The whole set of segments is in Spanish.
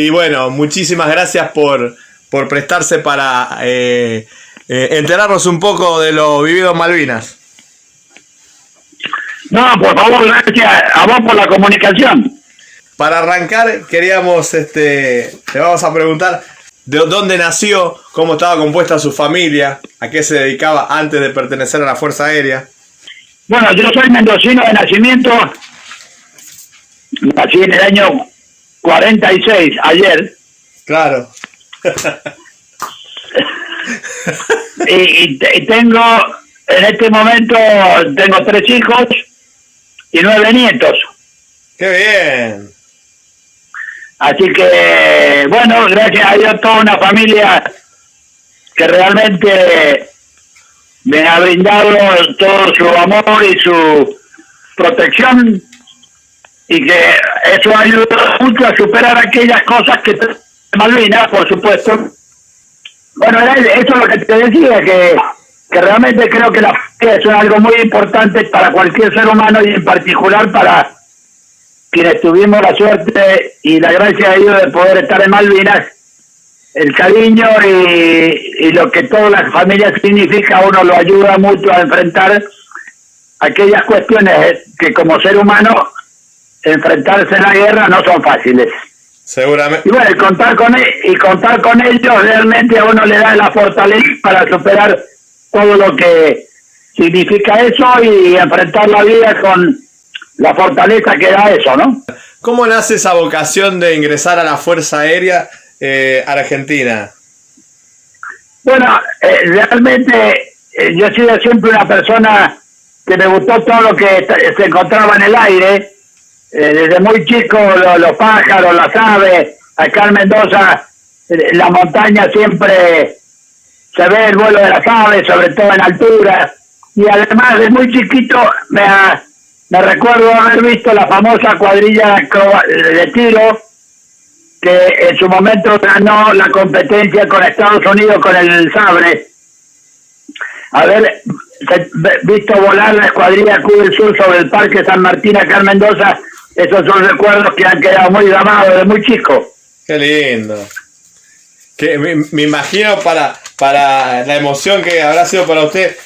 Y bueno, muchísimas gracias por prestarse para enterarnos un poco de lo vivido en Malvinas. No, por favor, gracias a vos por la comunicación. Para arrancar, queríamos, te vamos a preguntar de dónde nació, cómo estaba compuesta su familia, a qué se dedicaba antes de pertenecer a la Fuerza Aérea. Bueno, yo soy mendocino de nacimiento, nací en el año 46, ayer. Claro. y tengo, en este momento, tengo 3 hijos y 9 nietos. ¡Qué bien! Así que, bueno, gracias a Dios, toda una familia que realmente me ha brindado todo su amor y su protección, y que eso ayuda mucho a superar aquellas cosas que Malvinas, por supuesto. Bueno, eso es lo que te decía, que realmente creo que la familia es algo muy importante para cualquier ser humano, y en particular para quienes tuvimos la suerte y la gracia de Dios de poder estar en Malvinas. El cariño y lo que toda la familia significa a uno lo ayuda mucho a enfrentar aquellas cuestiones que como ser humano enfrentarse en la guerra no son fáciles. Seguramente. Y bueno, contar con ellos realmente a uno le da la fortaleza para superar todo lo que significa eso y enfrentar la vida con la fortaleza que da eso, ¿no? ¿Cómo nace esa vocación de ingresar a la Fuerza Aérea Argentina? Bueno, realmente yo he sido siempre una persona que me gustó todo lo que se encontraba en el aire. Desde muy chico, los pájaros, las aves. Acá en Mendoza, la montaña siempre se ve el vuelo de las aves, sobre todo en altura. Y además, de muy chiquito, me recuerdo haber visto la famosa cuadrilla de tiro, que en su momento ganó la competencia con Estados Unidos con el sabre. Haber visto volar la escuadrilla Q del Sur sobre el Parque San Martín acá en Mendoza, esos son recuerdos que han quedado muy grabados de muy chico. Qué lindo. Que me imagino para la emoción que habrá sido para usted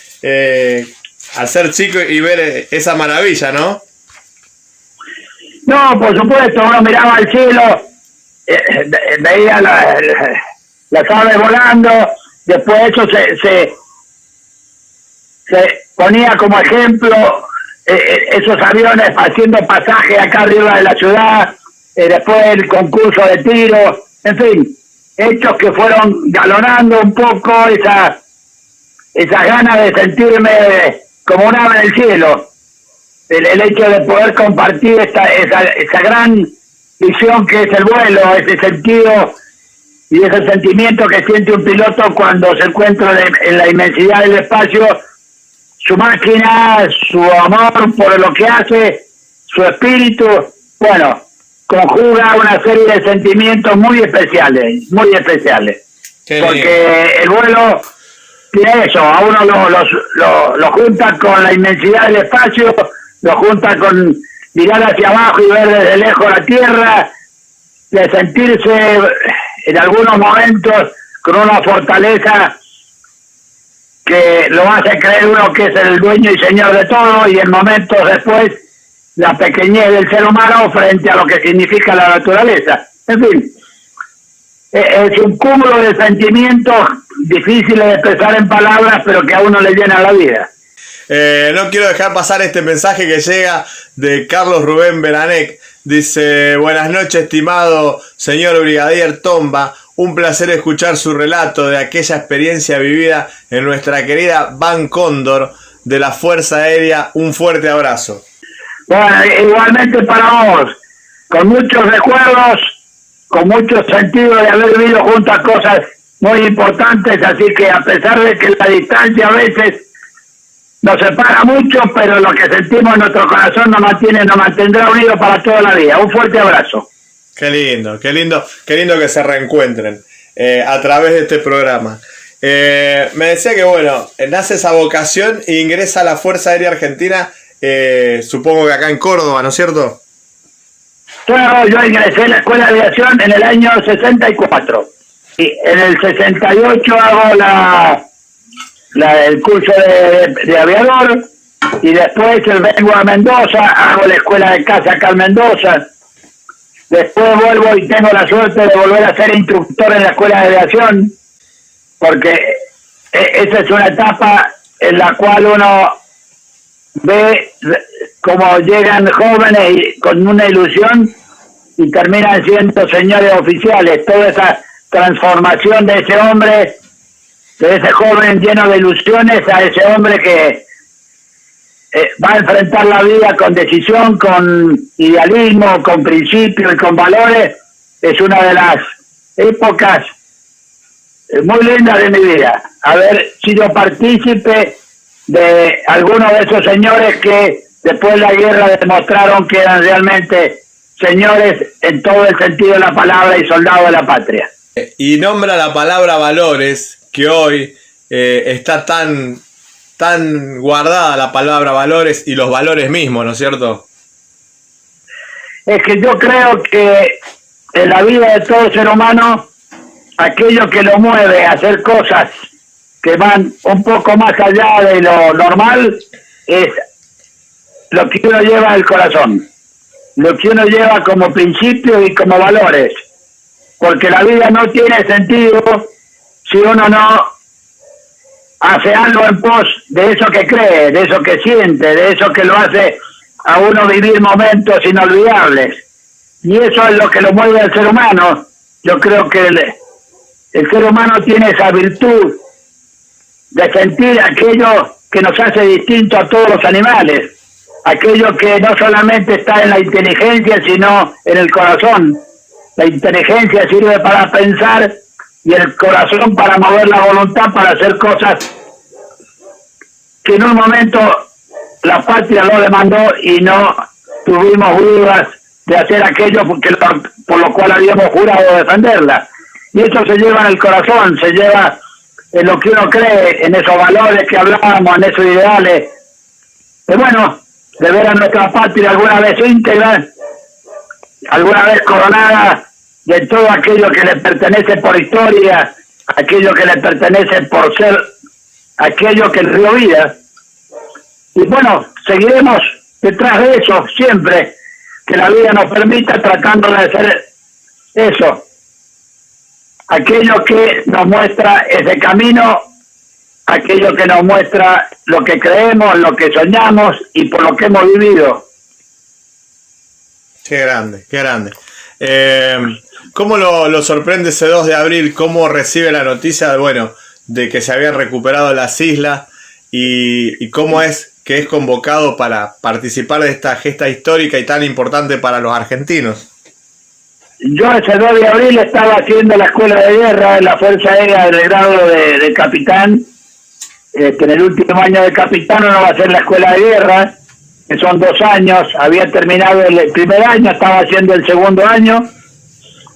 al ser chico y ver esa maravilla, ¿no? No, por supuesto, uno miraba al cielo, veía las aves volando, después eso se ponía como ejemplo esos aviones haciendo pasaje acá arriba de la ciudad, después el concurso de tiro, en fin, hechos que fueron galonando un poco esa ganas de sentirme como un ave en el cielo. El hecho de poder compartir esa gran visión que es el vuelo, ese sentido y ese sentimiento que siente un piloto cuando se encuentra en la inmensidad del espacio, su máquina, su amor por lo que hace, su espíritu, bueno, conjuga una serie de sentimientos muy especiales, muy especiales. Porque el vuelo tiene eso, a uno lo junta con la inmensidad del espacio, lo junta con mirar hacia abajo y ver desde lejos la tierra, de sentirse en algunos momentos con una fortaleza que lo hace creer uno que es el dueño y señor de todo, y en momentos después la pequeñez del ser humano frente a lo que significa la naturaleza. En fin, es un cúmulo de sentimientos difíciles de expresar en palabras, pero que a uno le llena la vida. No quiero dejar pasar este mensaje que llega de Carlos Rubén Beranec. Dice: buenas noches, estimado señor Brigadier Tomba. Un placer escuchar su relato de aquella experiencia vivida en nuestra querida Van Cóndor de la Fuerza Aérea. Un fuerte abrazo. Bueno, igualmente para vos, con muchos recuerdos, con mucho sentido de haber vivido juntas cosas muy importantes, así que a pesar de que la distancia a veces nos separa mucho, pero lo que sentimos en nuestro corazón nos mantendrá unidos para toda la vida. Un fuerte abrazo. Qué lindo que se reencuentren a través de este programa. Me decía que bueno, nace esa vocación e ingresa a la Fuerza Aérea Argentina, supongo que acá en Córdoba, ¿no es cierto? Claro, yo ingresé en la escuela de aviación en el año 64. Y en el 68 hago el curso de aviador, y después vengo a Mendoza, hago la escuela de caza acá en Mendoza. Después vuelvo y tengo la suerte de volver a ser instructor en la escuela de aviación, porque esa es una etapa en la cual uno ve cómo llegan jóvenes y con una ilusión y terminan siendo señores oficiales. Toda esa transformación de ese hombre, de ese joven lleno de ilusiones, a ese hombre que va a enfrentar la vida con decisión, con idealismo, con principios y con valores, es una de las épocas muy lindas de mi vida. Haber sido partícipe de algunos de esos señores que después de la guerra demostraron que eran realmente señores en todo el sentido de la palabra y soldados de la patria. Y nombra la palabra valores, que hoy está tan guardada la palabra valores y los valores mismos, ¿no es cierto? Es que yo creo que en la vida de todo ser humano, aquello que lo mueve a hacer cosas que van un poco más allá de lo normal es lo que uno lleva en el corazón, lo que uno lleva como principios y como valores, porque la vida no tiene sentido si uno no hace algo en pos de eso que cree, de eso que siente, de eso que lo hace a uno vivir momentos inolvidables. Y eso es lo que lo mueve al ser humano. Yo creo que el ser humano tiene esa virtud de sentir aquello que nos hace distinto a todos los animales, aquello que no solamente está en la inteligencia, sino en el corazón. La inteligencia sirve para pensar y el corazón para mover la voluntad para hacer cosas que en un momento la patria lo demandó y no tuvimos dudas de hacer aquello por lo cual habíamos jurado defenderla. Y eso se lleva en el corazón, se lleva en lo que uno cree, en esos valores que hablábamos, en esos ideales. Y bueno, de ver a nuestra patria alguna vez íntegra, alguna vez coronada de todo aquello que le pertenece por historia, aquello que le pertenece por ser aquello que el río vida. Y bueno, seguiremos detrás de eso siempre, que la vida nos permita, tratando de hacer eso, aquello que nos muestra ese camino, aquello que nos muestra lo que creemos, lo que soñamos y por lo que hemos vivido. Qué grande, qué grande. ¿Cómo lo sorprende ese 2 de abril? ¿Cómo recibe la noticia de que se habían recuperado las islas? ¿Y cómo es que es convocado para participar de esta gesta histórica y tan importante para los argentinos? Yo ese 2 de abril estaba haciendo la escuela de guerra en la Fuerza Aérea del grado de capitán. En el último año de capitán uno va a hacer la escuela de guerra, que son 2 años. Había terminado el primer año, estaba haciendo el segundo año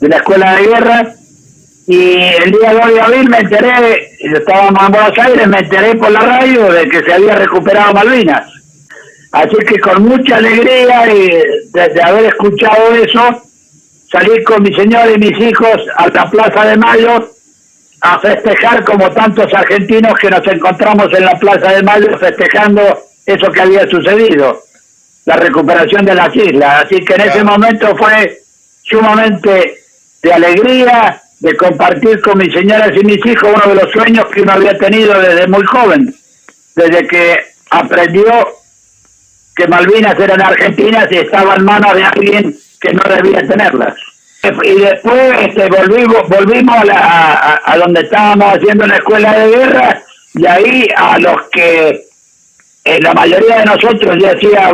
de la escuela de guerra, y el día 2 de abril me enteré, estábamos en Buenos Aires, me enteré por la radio de que se había recuperado Malvinas. Así que con mucha alegría y de haber escuchado eso, salí con mi señora y mis hijos a la Plaza de Mayo a festejar, como tantos argentinos que nos encontramos en la Plaza de Mayo festejando eso que había sucedido, la recuperación de las islas. Así que en ese momento fue sumamente de alegría, de compartir con mis señoras y mis hijos uno de los sueños que uno había tenido desde muy joven, desde que aprendió que Malvinas eran argentinas y estaba en manos de alguien que no debía tenerlas. Y después volvimos a donde estábamos haciendo la escuela de guerra, y ahí a los que la mayoría de nosotros ya hacía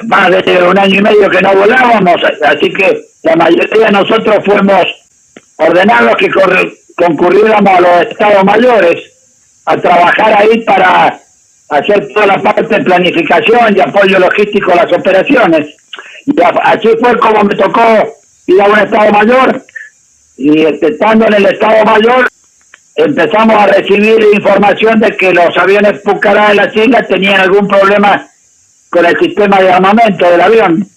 más de 1 año y medio que no volábamos, así que la mayoría de nosotros fuimos ordenados que concurriéramos a los estados mayores a trabajar ahí para hacer toda la parte de planificación y apoyo logístico a las operaciones. Y así fue como me tocó ir a un estado mayor, y estando en el estado mayor empezamos a recibir información de que los aviones Pucará de las islas tenían algún problema con el sistema de armamento del avión.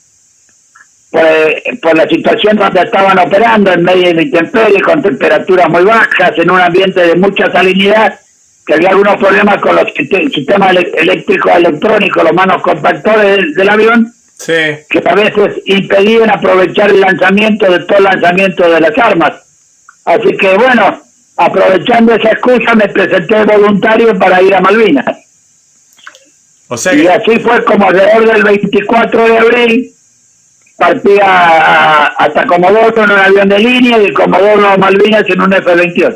por la situación donde estaban operando, en medio de la intemperie, con temperaturas muy bajas, en un ambiente de mucha salinidad, que había algunos problemas con los sistemas eléctricos electrónicos, los manos compactores del avión, Sí. que a veces impedían aprovechar el lanzamiento de todo el lanzamiento de las armas. Así que bueno, aprovechando esa excusa me presenté voluntario para ir a Malvinas. O sea Y que, así fue como alrededor del 24 de abril partí hasta Comodoro en un avión de línea y de Comodoro a Malvinas en un F-28.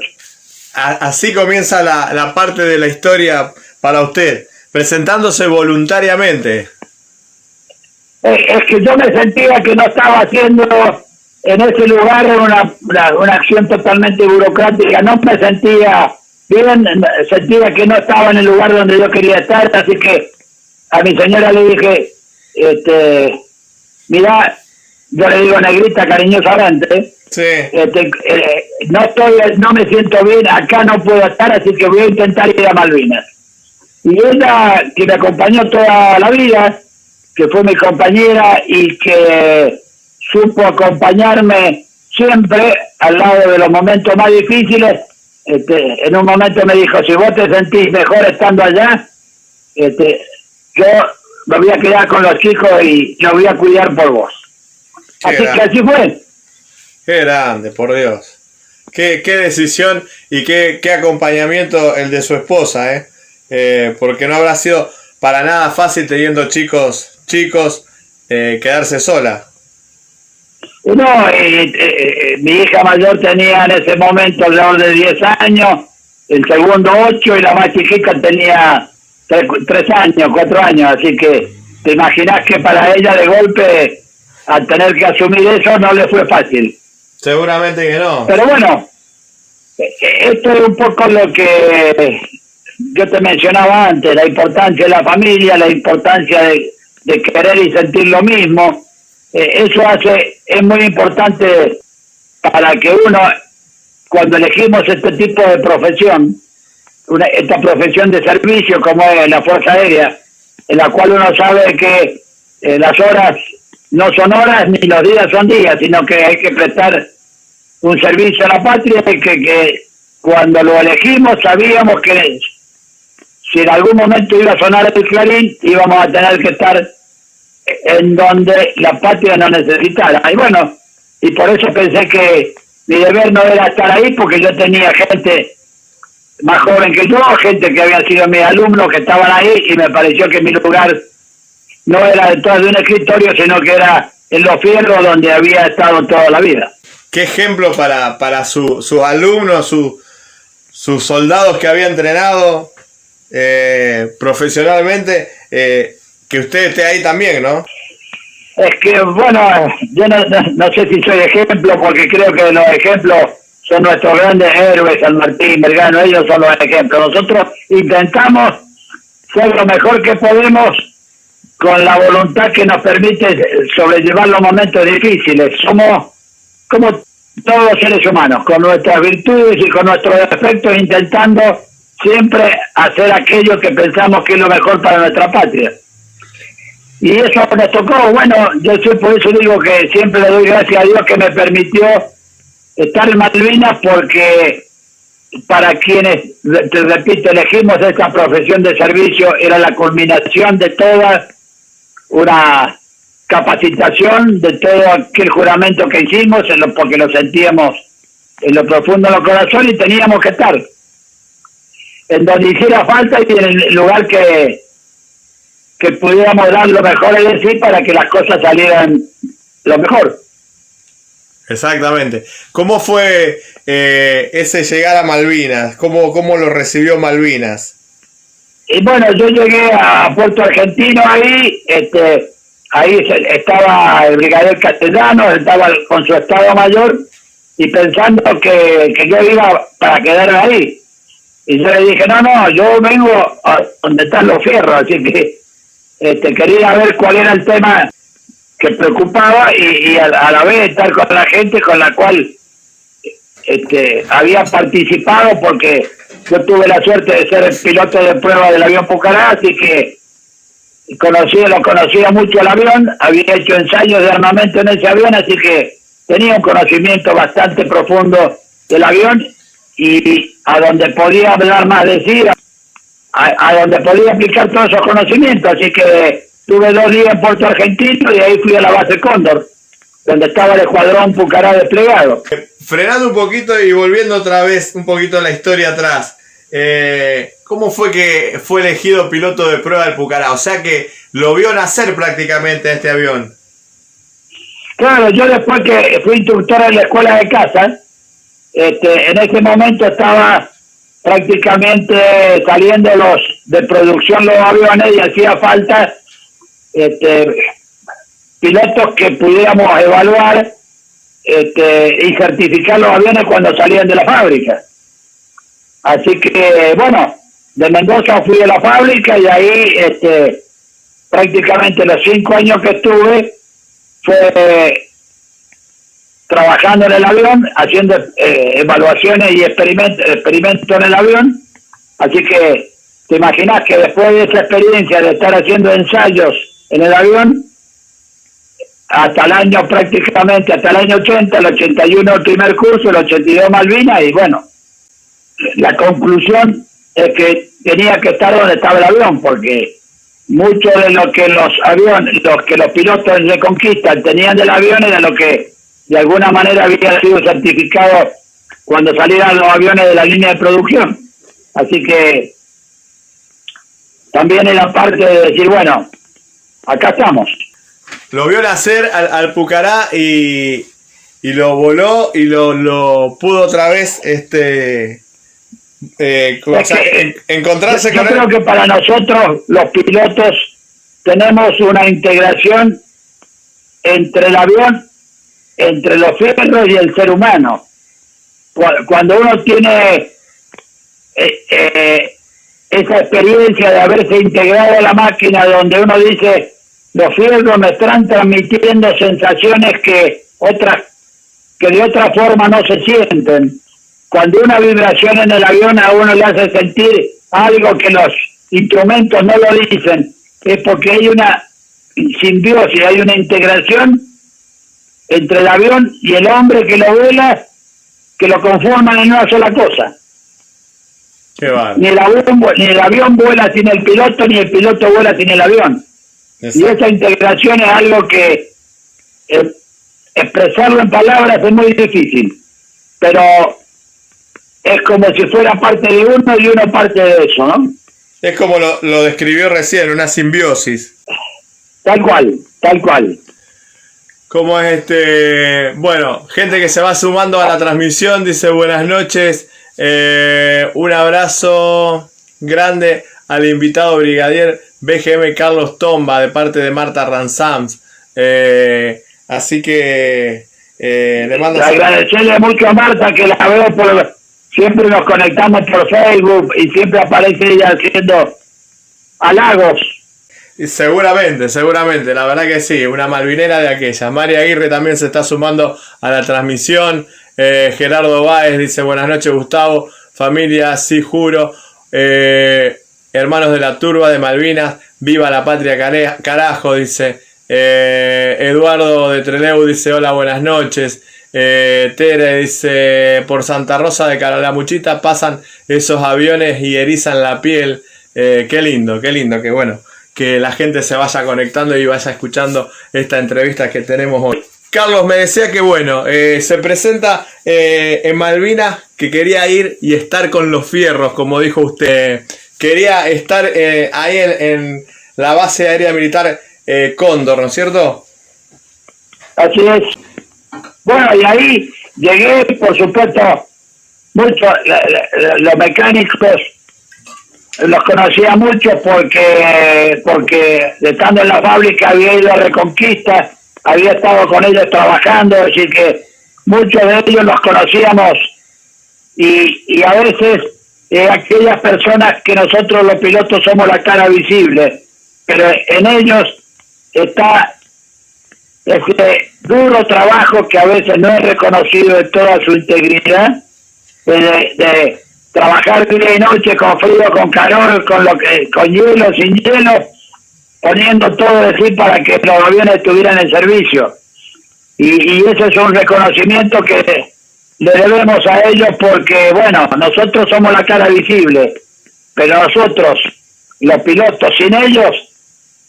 así comienza la parte de la historia para usted, presentándose voluntariamente. Es que yo me sentía que no estaba haciendo en ese lugar una acción totalmente burocrática, no me sentía bien, sentía que no estaba en el lugar donde yo quería estar, así que a mi señora le dije, mira, yo le digo negrita cariñosamente, Sí. no me siento bien, acá no puedo estar, así que voy a intentar ir a Malvinas. Y ella, que me acompañó toda la vida, que fue mi compañera y que supo acompañarme siempre al lado de los momentos más difíciles, en un momento me dijo, si vos te sentís mejor estando allá, yo me voy a quedar con los chicos y yo voy a cuidar por vos. Así que así fue. Qué grande, por Dios. Qué decisión y qué acompañamiento el de su esposa, porque no habrá sido para nada fácil teniendo chicos, quedarse sola. No, mi hija mayor tenía en ese momento alrededor de 10 años, el segundo 8 y la más chiquita tenía 3 años, 4 años, así que te imaginas que para ella de golpe, al tener que asumir eso, no le fue fácil. Seguramente que no. Pero bueno, esto es un poco lo que yo te mencionaba antes, la importancia de la familia, la importancia de querer y sentir lo mismo. Eso es muy importante para que uno, cuando elegimos este tipo de profesión, esta profesión de servicio como es la Fuerza Aérea, en la cual uno sabe que las horas no son horas ni los días son días, sino que hay que prestar un servicio a la patria y que cuando lo elegimos sabíamos que si en algún momento iba a sonar el clarín íbamos a tener que estar en donde la patria nos necesitara. Y bueno, y por eso pensé que mi deber no era estar ahí, porque yo tenía gente más joven que yo, gente que había sido mis alumnos, que estaban ahí, y me pareció que mi lugar no era detrás de un escritorio, sino que era en los fierros donde había estado toda la vida. Qué ejemplo para sus alumnos, sus soldados que había entrenado profesionalmente, que usted esté ahí también, ¿no? Es que, bueno, yo no sé si soy ejemplo, porque creo que los ejemplos son nuestros grandes héroes, San Martín, Belgrano, ellos son los ejemplos. Nosotros intentamos ser lo mejor que podemos con la voluntad que nos permite sobrellevar los momentos difíciles. Somos como todos los seres humanos, con nuestras virtudes y con nuestros defectos, intentando siempre hacer aquello que pensamos que es lo mejor para nuestra patria. Y eso nos tocó. Bueno, yo por eso digo que siempre le doy gracias a Dios que me permitió estar en Malvinas, porque para quienes, te repito, elegimos esta profesión de servicio, era la culminación de toda una capacitación, de todo aquel juramento que hicimos, porque lo sentíamos en lo profundo de los corazones y teníamos que estar en donde hiciera falta y en el lugar que pudiéramos dar lo mejor de sí para que las cosas salieran lo mejor. Exactamente. ¿Cómo fue ese llegar a Malvinas? ¿Cómo lo recibió Malvinas? Y bueno, yo llegué a Puerto Argentino ahí estaba el brigadier Castellano, estaba con su Estado Mayor, y pensando que yo iba para quedarme ahí. Y yo le dije, no, yo vengo a donde están los fierros, así que quería ver cuál era el tema que preocupaba y a la vez estar con la gente con la cual había participado, porque yo tuve la suerte de ser el piloto de prueba del avión Pucará, así que lo conocía mucho el avión, había hecho ensayos de armamento en ese avión, así que tenía un conocimiento bastante profundo del avión, y a donde podía hablar más de sí, a donde podía aplicar todos esos conocimientos. Así que tuve 2 días en Puerto Argentino y ahí fui a la base Cóndor, donde estaba el escuadrón Pucará desplegado. Frenando un poquito y volviendo otra vez un poquito la historia atrás, ¿cómo fue que fue elegido piloto de prueba del Pucará? O sea que lo vio nacer prácticamente este avión. Claro, yo después que fui instructor en la escuela de caza, en ese momento estaba prácticamente saliendo de producción los aviones, y hacía falta pilotos que pudiéramos evaluar y certificar los aviones cuando salían de la fábrica. Así que, bueno, de Mendoza fui a la fábrica, y ahí prácticamente los 5 años que estuve fue trabajando en el avión, haciendo evaluaciones y experimentos en el avión. Así que te imaginas que después de esa experiencia de estar haciendo ensayos en el avión, hasta el año 80, el 81 el primer curso, el 82 Malvinas, y bueno, la conclusión es que tenía que estar donde estaba el avión, porque mucho de lo que los pilotos en Reconquista tenían del avión era lo que de alguna manera había sido certificado cuando salieran los aviones de la línea de producción. Así que también era parte de decir, bueno, acá estamos. Lo vio nacer al Pucará y lo voló y lo pudo otra vez encontrarse con él. Yo creo que para nosotros los pilotos tenemos una integración entre el avión, entre los fierros y el ser humano. Cuando uno tiene esa experiencia de haberse integrado a la máquina, donde uno dice, los fierros me están transmitiendo sensaciones que de otra forma no se sienten. Cuando una vibración en el avión a uno le hace sentir algo que los instrumentos no lo dicen, es porque hay una simbiosis, hay una integración entre el avión y el hombre que lo vuela, que lo conforman en una sola cosa. Qué bárbaro. Ni el avión vuela sin el piloto, ni el piloto vuela sin el avión. Exacto. Y esa integración es algo que expresarlo en palabras es muy difícil, pero es como si fuera parte de uno y uno parte de eso, ¿no? Es como lo describió recién, una simbiosis. Tal cual. Como bueno, gente que se va sumando a la transmisión, dice buenas noches, un abrazo grande al invitado brigadier BGM Carlos Tomba de parte de Marta Ranzams. Así que le mando agradecerle mucho a Marta, que la veo siempre nos conectamos por Facebook y siempre aparece ella haciendo halagos. Seguramente, la verdad que sí, una malvinera de aquellas. María Aguirre también se está sumando a la transmisión. Gerardo Báez dice buenas noches Gustavo, familia, sí juro, hermanos de la turba de Malvinas, viva la patria carajo, dice. Eduardo de Trelew dice hola, buenas noches. Tere dice por Santa Rosa de Calamuchita pasan esos aviones y erizan la piel. Qué lindo, que bueno, que la gente se vaya conectando y vaya escuchando esta entrevista que tenemos hoy. Carlos me decía que bueno, se presenta en Malvinas, que quería ir y estar con los fierros, como dijo usted. Quería estar ahí en la base aérea militar Cóndor, ¿no es cierto? Así es. Bueno, y ahí llegué, por supuesto, los mecánicos los conocía mucho porque estando en la fábrica había ido a Reconquista, había estado con ellos trabajando, así que muchos de ellos los conocíamos, y a veces aquellas personas que nosotros los pilotos somos la cara visible, pero en ellos está ese duro trabajo que a veces no es reconocido en toda su integridad, de trabajar día y noche, con frío, con calor, con hielo, sin hielo, poniendo todo de sí para que los aviones estuvieran en servicio. Y ese es un reconocimiento que le debemos a ellos porque, bueno, nosotros somos la cara visible, pero nosotros, los pilotos, sin ellos,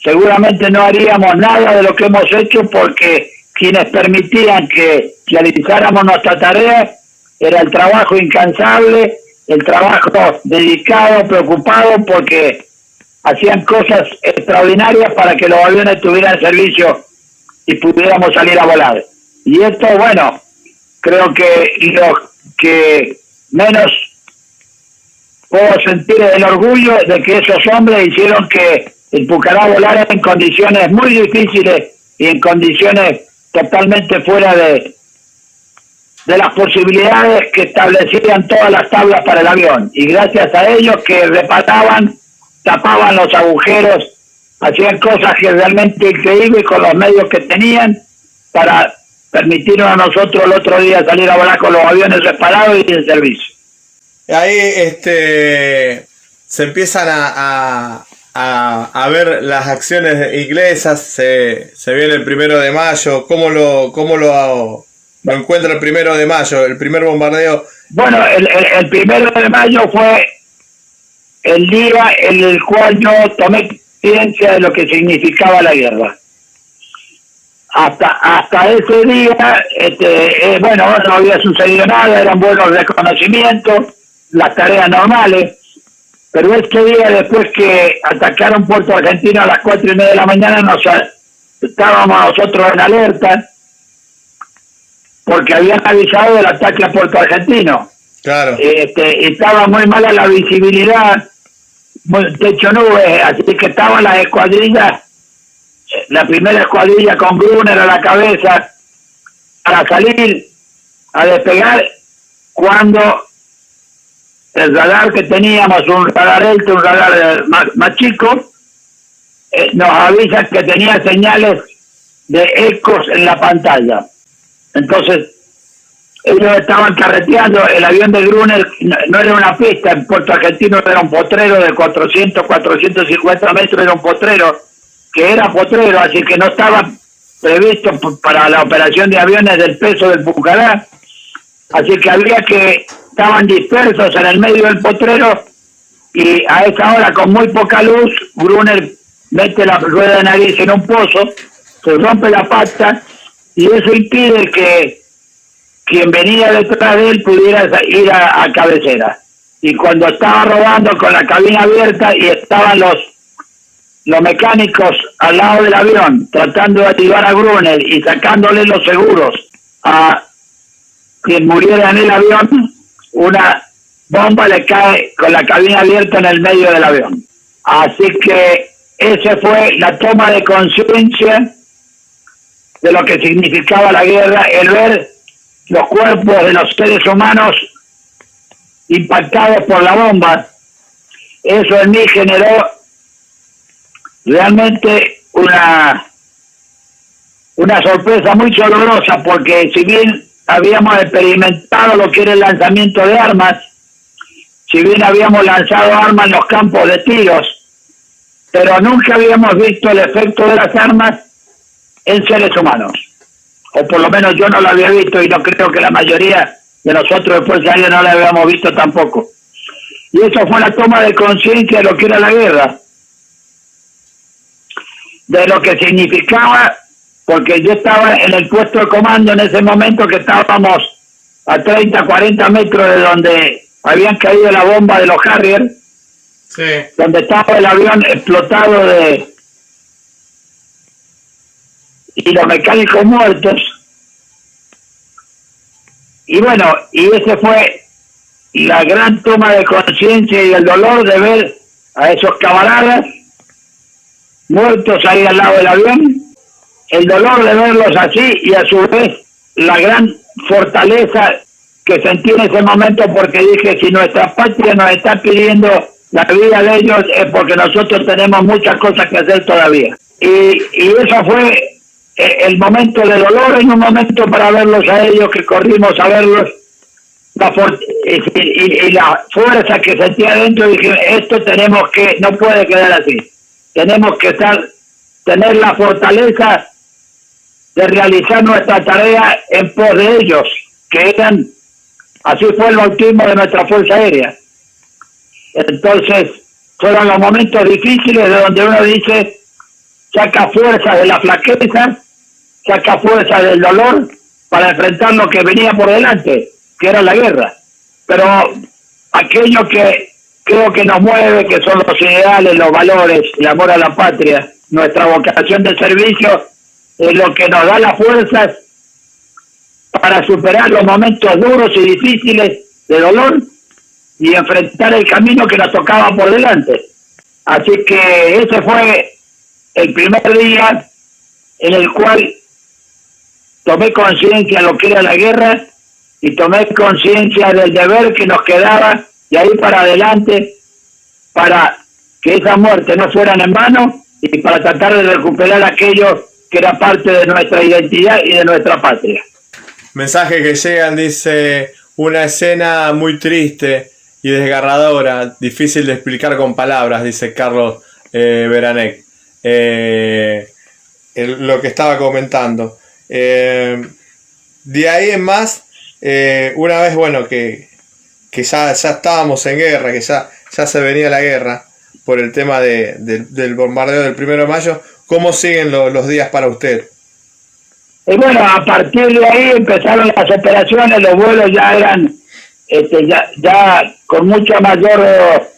seguramente no haríamos nada de lo que hemos hecho porque quienes permitían que realizáramos nuestra tarea era el trabajo incansable, el trabajo dedicado, preocupado, porque hacían cosas extraordinarias para que los aviones tuvieran servicio y pudiéramos salir a volar. Y esto, bueno, creo que lo que menos puedo sentir es el orgullo de que esos hombres hicieron que el Pucará volara en condiciones muy difíciles y en condiciones totalmente fuera de las posibilidades que establecían todas las tablas para el avión. Y gracias a ellos que reparaban, tapaban los agujeros, hacían cosas que realmente increíbles con los medios que tenían para permitirnos a nosotros el otro día salir a volar con los aviones reparados y en servicio. Ahí se empiezan a ver las acciones inglesas, se viene el 1 de mayo, ¿cómo lo encuentra el 1 de mayo, el primer bombardeo? Bueno, el 1 de mayo fue el día en el cual yo tomé conciencia de lo que significaba la guerra. Hasta ese día, bueno, no había sucedido nada, eran buenos reconocimientos, las tareas normales, pero este día, después que atacaron Puerto Argentino a las 4:30 de la mañana, estábamos nosotros en alerta, porque habían avisado del ataque a Puerto Argentino. Claro. Estaba muy mala la visibilidad, techo nubes, así que estaban las escuadrillas, la primera escuadrilla con Brunner a la cabeza, para salir a despegar, cuando el radar que teníamos, un radar ELTE, un radar más chico, nos avisa que tenía señales de ecos en la pantalla. Entonces, ellos estaban carreteando, el avión de Brunner no era una pista, en Puerto Argentino era un potrero de 450 metros, era un potrero, que era potrero, así que no estaba previsto para la operación de aviones del peso del Pucará, así que estaban dispersos en el medio del potrero, y a esa hora, con muy poca luz, Brunner mete la rueda de nariz en un pozo, se rompe la pata, y eso impide que quien venía detrás de él pudiera ir a cabecera. Y cuando estaba rodando con la cabina abierta y estaban los mecánicos al lado del avión tratando de activar a Brunner y sacándole los seguros a quien muriera en el avión, una bomba le cae con la cabina abierta en el medio del avión. Así que esa fue la toma de conciencia de lo que significaba la guerra, el ver los cuerpos de los seres humanos impactados por la bomba. Eso en mí generó realmente una sorpresa muy dolorosa, porque si bien habíamos experimentado lo que era el lanzamiento de armas, si bien habíamos lanzado armas en los campos de tiros, pero nunca habíamos visto el efecto de las armas en seres humanos, o por lo menos yo no lo había visto, y no creo que la mayoría de nosotros de Fuerza Aérea no lo habíamos visto tampoco. Y eso fue la toma de conciencia de lo que era la guerra, de lo que significaba, porque yo estaba en el puesto de comando en ese momento, que estábamos a 30, 40 metros de donde habían caído la bomba de los Harrier, sí, donde estaba el avión explotado y los mecánicos muertos. Y bueno, y ese fue la gran toma de conciencia y el dolor de ver a esos camaradas muertos ahí al lado del avión, el dolor de verlos así, y a su vez la gran fortaleza que sentí en ese momento, porque dije, si nuestra patria nos está pidiendo la vida de ellos, es porque nosotros tenemos muchas cosas que hacer todavía. Y eso fue el momento de dolor, en un momento para verlos a ellos, que corrimos a verlos, y la fuerza que sentía adentro. Dije, esto no puede quedar así, tenemos que estar tener la fortaleza de realizar nuestra tarea en pos de ellos, que eran, así fue el bautismo de nuestra Fuerza Aérea. Entonces, fueron los momentos difíciles de donde uno dice, saca fuerza de la flaqueza, saca fuerza del dolor para enfrentar lo que venía por delante, que era la guerra. Pero aquello que creo que nos mueve, que son los ideales, los valores, el amor a la patria, nuestra vocación de servicio, es lo que nos da las fuerzas para superar los momentos duros y difíciles de dolor y enfrentar el camino que nos tocaba por delante. Así que ese fue el primer día en el cual tomé conciencia de lo que era la guerra y tomé conciencia del deber que nos quedaba de ahí para adelante para que esa muerte no fuera en vano y para tratar de recuperar aquello que era parte de nuestra identidad y de nuestra patria. Mensajes que llegan, dice, una escena muy triste y desgarradora, difícil de explicar con palabras, dice Carlos Beranec. Lo que estaba comentando. De ahí en más, una vez, bueno, que ya estábamos en guerra, que ya se venía la guerra por el tema del bombardeo del 1 de mayo, ¿cómo siguen los días para usted? Y bueno, a partir de ahí empezaron las operaciones, los vuelos ya eran ya con mucha mayor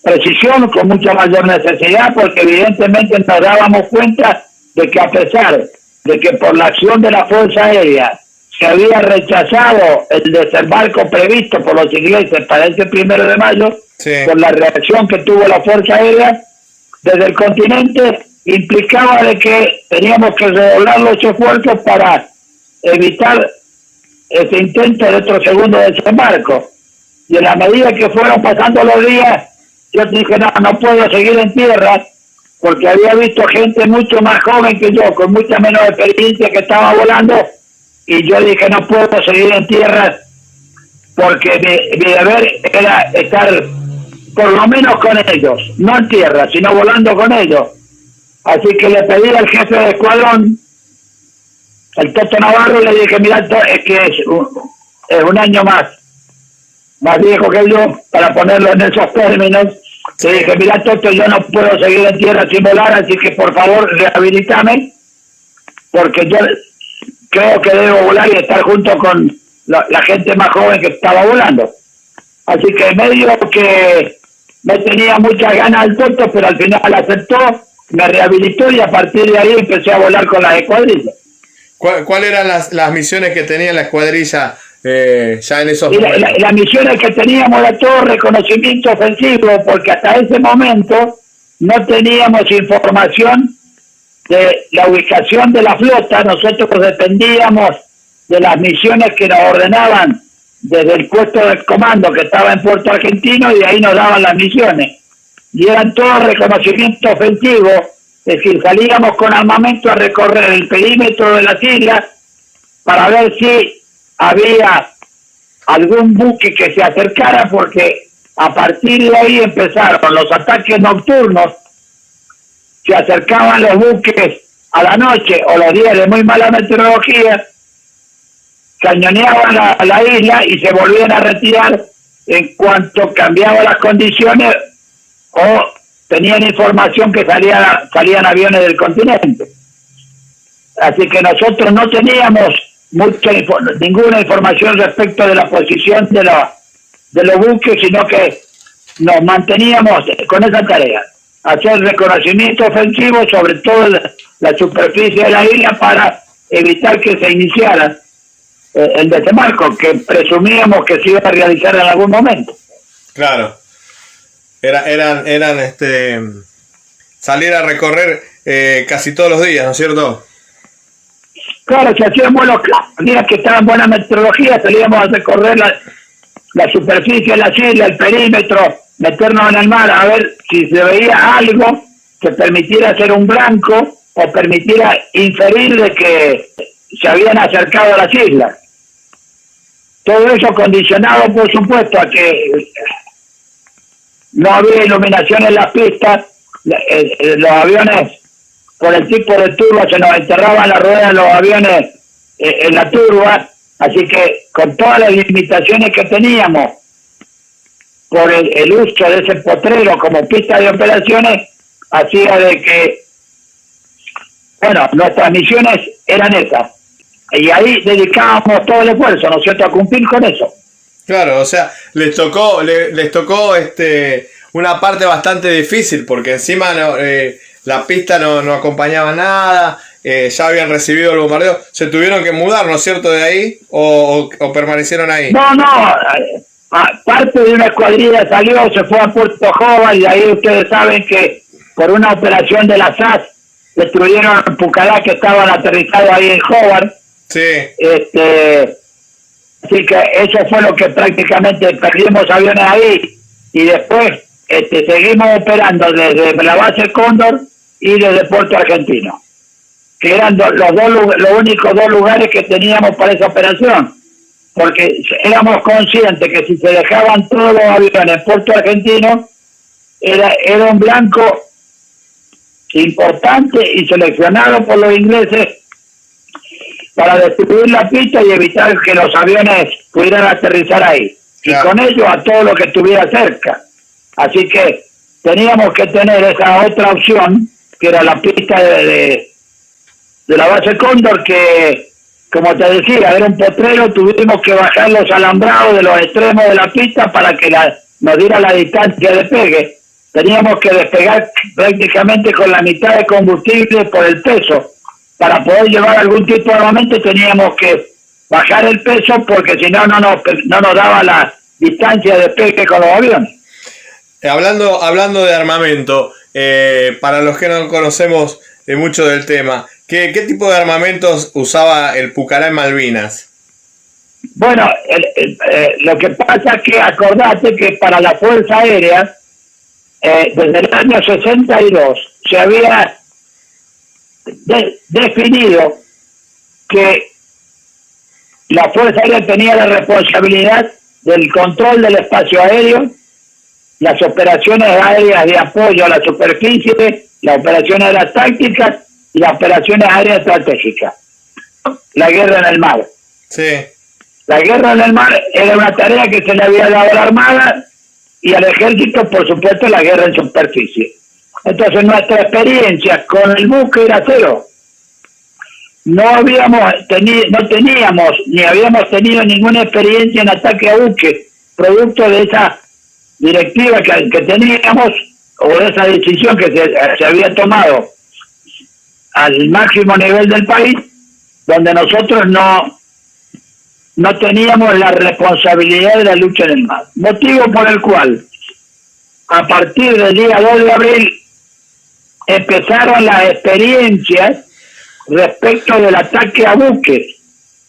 precisión, con mucha mayor necesidad, porque evidentemente nos dábamos cuenta de que a pesar de que por la acción de la Fuerza Aérea se había rechazado el desembarco previsto por los ingleses para ese 1 de mayo, sí, por la reacción que tuvo la Fuerza Aérea desde el continente, implicaba de que teníamos que redoblar los esfuerzos para evitar ese intento de otro segundo desembarco. Y en la medida que fueron pasando los días, yo dije, no puedo seguir en tierra, porque había visto gente mucho más joven que yo, con mucha menos experiencia, que estaba volando, y yo dije, no puedo seguir en tierra, porque mi deber era estar por lo menos con ellos, no en tierra, sino volando con ellos. Así que le pedí al jefe de escuadrón, el Toto Navarro, le dije, mira, es que es un año más viejo que yo, para ponerlo en esos términos. Le dije, mira, Toto, yo no puedo seguir en tierra sin volar, así que por favor rehabilitame, porque yo creo que debo volar y estar junto con la gente más joven que estaba volando. Así que medio que me tenía muchas ganas el Toto, pero al final aceptó, me rehabilitó y a partir de ahí empecé a volar con las escuadrillas. ¿Cuáles eran las misiones que tenía la escuadrilla ya en esos momentos? Las misiones que teníamos era todo reconocimiento ofensivo, porque hasta ese momento no teníamos información de la ubicación de la flota. Nosotros dependíamos de las misiones que nos ordenaban desde el puesto de comando que estaba en Puerto Argentino, y de ahí nos daban las misiones. Y eran todo reconocimiento ofensivo, es decir, salíamos con armamento a recorrer el perímetro de las islas para ver si había algún buque que se acercara, porque a partir de ahí empezaron los ataques nocturnos. Se acercaban los buques a la noche o los días de muy mala meteorología, cañoneaban a la isla y se volvían a retirar en cuanto cambiaban las condiciones o tenían información que salían aviones del continente. Así que nosotros no teníamos ninguna información respecto de la posición de los buques, sino que nos manteníamos con esa tarea, hacer reconocimiento ofensivo sobre todo la superficie de la isla para evitar que se iniciara el desembarco, que presumíamos que se iba a realizar en algún momento. Claro. Eran salir a recorrer casi todos los días, ¿no es cierto? Claro, si hacíamos los días que estaban en buena meteorología, salíamos a recorrer la superficie de la isla, el perímetro, meternos en el mar a ver si se veía algo que permitiera hacer un blanco o permitiera inferir de que se habían acercado a las islas. Todo eso condicionado, por supuesto, a que no había iluminación en las pistas, los aviones por el tipo de turba se nos enterraban las ruedas de los aviones en la turba, así que con todas las limitaciones que teníamos por el uso de ese potrero como pista de operaciones, hacía de que, bueno, nuestras misiones eran esas. Y ahí dedicábamos todo el esfuerzo, ¿no es cierto?, a cumplir con eso. Claro, o sea, les tocó una parte bastante difícil, porque encima la pista no acompañaba nada, ya habían recibido el bombardeo, se tuvieron que mudar, ¿no es cierto?, de ahí, o permanecieron ahí. No, parte de una escuadrilla salió, se fue a Puerto Jova, y de ahí ustedes saben que por una operación de la SAS destruyeron el Pucará, que estaban aterrizados ahí en Hobart. Sí. Así que eso fue lo que prácticamente perdimos aviones ahí, y después seguimos operando desde la base Cóndor y desde Puerto Argentino, que eran los únicos dos lugares que teníamos para esa operación, porque éramos conscientes que si se dejaban todos los aviones en Puerto Argentino, era un blanco importante y seleccionado por los ingleses para destruir la pista y evitar que los aviones pudieran aterrizar ahí. Claro. Y con ello a todo lo que estuviera cerca. Así que teníamos que tener esa otra opción, que era la pista de la base Cóndor, que, como te decía, era un potrero, tuvimos que bajar los alambrados de los extremos de la pista para que nos diera la distancia de despegue. Teníamos que despegar prácticamente con la mitad de combustible por el peso. Para poder llevar algún tipo de armamento teníamos que bajar el peso, porque si no nos daba la distancia de despegue con los aviones. Hablando de armamento, para los que no conocemos mucho del tema, ¿qué tipo de armamentos usaba el Pucará en Malvinas? Bueno, lo que pasa es que acordate que para la Fuerza Aérea, desde el año 62, se había definido que la Fuerza Aérea tenía la responsabilidad del control del espacio aéreo, las operaciones aéreas de apoyo a la superficie, las operaciones aéreas tácticas y las operaciones aéreas estratégicas. La guerra en el mar. Sí. La guerra en el mar era una tarea que se le había dado a la Armada y al Ejército, por supuesto, la guerra en superficie. Entonces nuestra experiencia con el buque era cero. No teníamos ni habíamos tenido ninguna experiencia en ataque a buque, producto de esa directiva que teníamos, o de esa decisión que se había tomado al máximo nivel del país, donde nosotros no teníamos la responsabilidad de la lucha en el mar. Motivo por el cual, a partir del día 2 de abril, empezaron las experiencias respecto del ataque a buques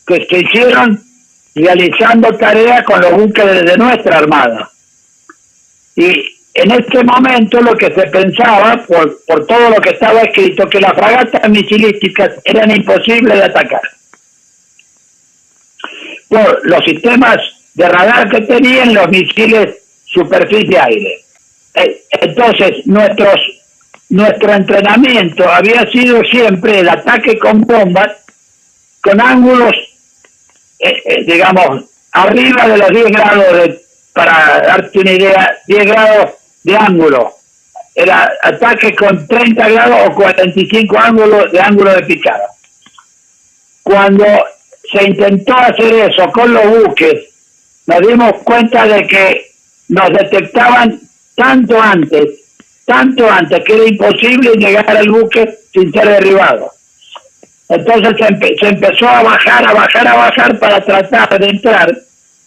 que se hicieron realizando tareas con los buques de nuestra Armada. Y en este momento lo que se pensaba, por todo lo que estaba escrito, que las fragatas misilísticas eran imposibles de atacar por los sistemas de radar que tenían los misiles superficie-aire. Entonces nuestro entrenamiento había sido siempre el ataque con bombas, con ángulos, digamos, arriba de los 10 grados, para darte una idea, 10 grados de ángulo. Era ataque con 30 grados o 45 ángulos de picada. Cuando se intentó hacer eso con los buques, nos dimos cuenta de que nos detectaban tanto antes, que era imposible llegar al buque sin ser derribado. Entonces se empezó a bajar para tratar de entrar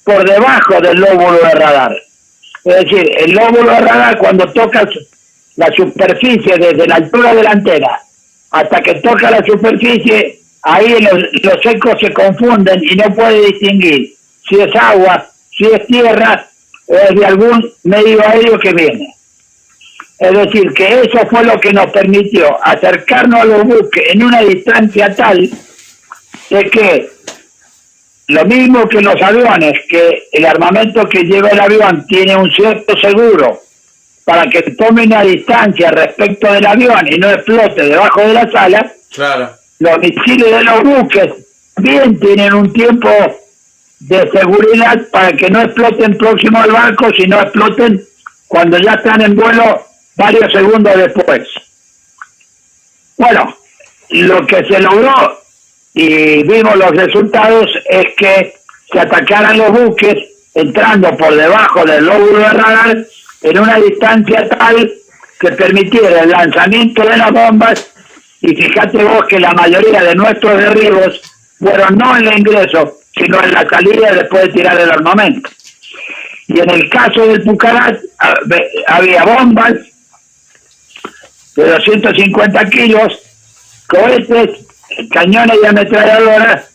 por debajo del lóbulo de radar. Es decir, el lóbulo de radar, cuando tocas la superficie desde la altura de la antena hasta que toca la superficie, ahí los ecos se confunden y no puede distinguir si es agua, si es tierra o es de algún medio aéreo que viene. Es decir, que eso fue lo que nos permitió acercarnos a los buques en una distancia tal de que lo mismo que los aviones, que el armamento que lleva el avión tiene un cierto seguro para que tome una distancia respecto del avión y no explote debajo de la sala. Claro. Los misiles de los buques también tienen un tiempo de seguridad para que no exploten próximo al barco, sino exploten cuando ya están en vuelo varios segundos después. Bueno, lo que se logró y vimos los resultados es que se atacaran los buques entrando por debajo del lóbulo de radar en una distancia tal que permitiera el lanzamiento de las bombas. Y fíjate vos que la mayoría de nuestros derribos fueron no en el ingreso, sino en la salida después de tirar el armamento. Y en el caso del Pucarat había bombas de 250 kilos, cohetes, cañones y ametralladoras.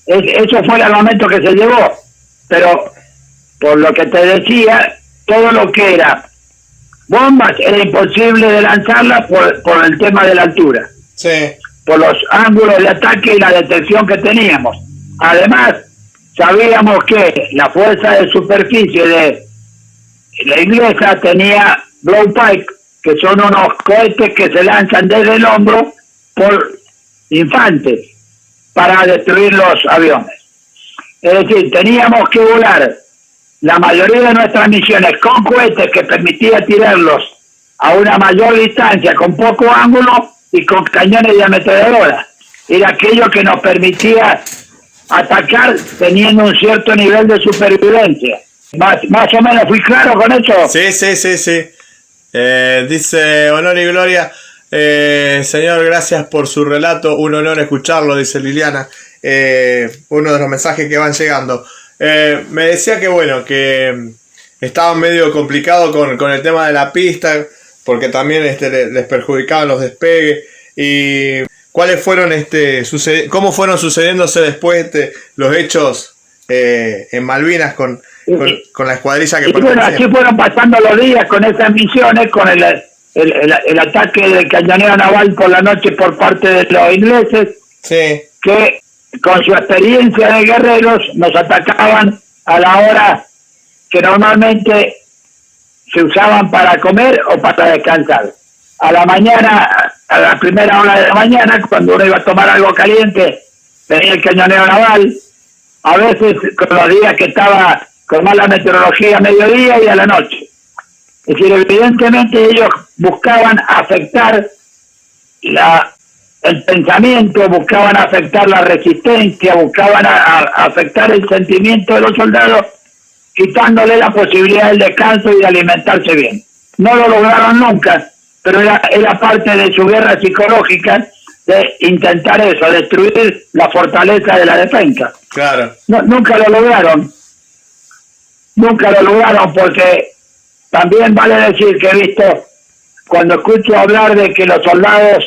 Eso fue el armamento que se llevó. Pero, por lo que te decía, todo lo que era bombas era imposible de lanzarlas por el tema de la altura. Sí. Por los ángulos de ataque y la detección que teníamos. Además, sabíamos que la fuerza de superficie de la inglesa tenía blowpipe, que son unos cohetes que se lanzan desde el hombro por infantes para destruir los aviones. Es decir, teníamos que volar la mayoría de nuestras misiones con cohetes que permitía tirarlos a una mayor distancia, con poco ángulo y con cañones de ametralladora. Era aquello que nos permitía atacar teniendo un cierto nivel de supervivencia. Más o menos, ¿fui claro con eso? Sí. Dice Honor y Gloria, señor, gracias por su relato, un honor escucharlo, dice Liliana, uno de los mensajes que van llegando. Me decía que bueno, que estaba medio complicado con el tema de la pista, porque también les perjudicaban los despegues. Y ¿cuáles fueron cómo fueron sucediéndose después los hechos en Malvinas con la escuadrilla que bueno, así fueron pasando los días con esas misiones, con el ataque del cañoneo naval por la noche por parte de los ingleses, sí, que con su experiencia de guerreros nos atacaban a la hora que normalmente se usaban para comer o para descansar. A la mañana, a la primera hora de la mañana, cuando uno iba a tomar algo caliente, venía el cañoneo naval. A veces con los días que estaba con mala meteorología, a mediodía y a la noche. Es decir, evidentemente ellos buscaban afectar el pensamiento, buscaban afectar la resistencia, buscaban afectar el sentimiento de los soldados, quitándole la posibilidad del descanso y de alimentarse bien. No lo lograron nunca, pero era parte de su guerra psicológica de intentar eso, destruir la fortaleza de la defensa. Claro. Nunca lo lograron. Nunca lo lograron porque también vale decir que he visto, cuando escucho hablar de que los soldados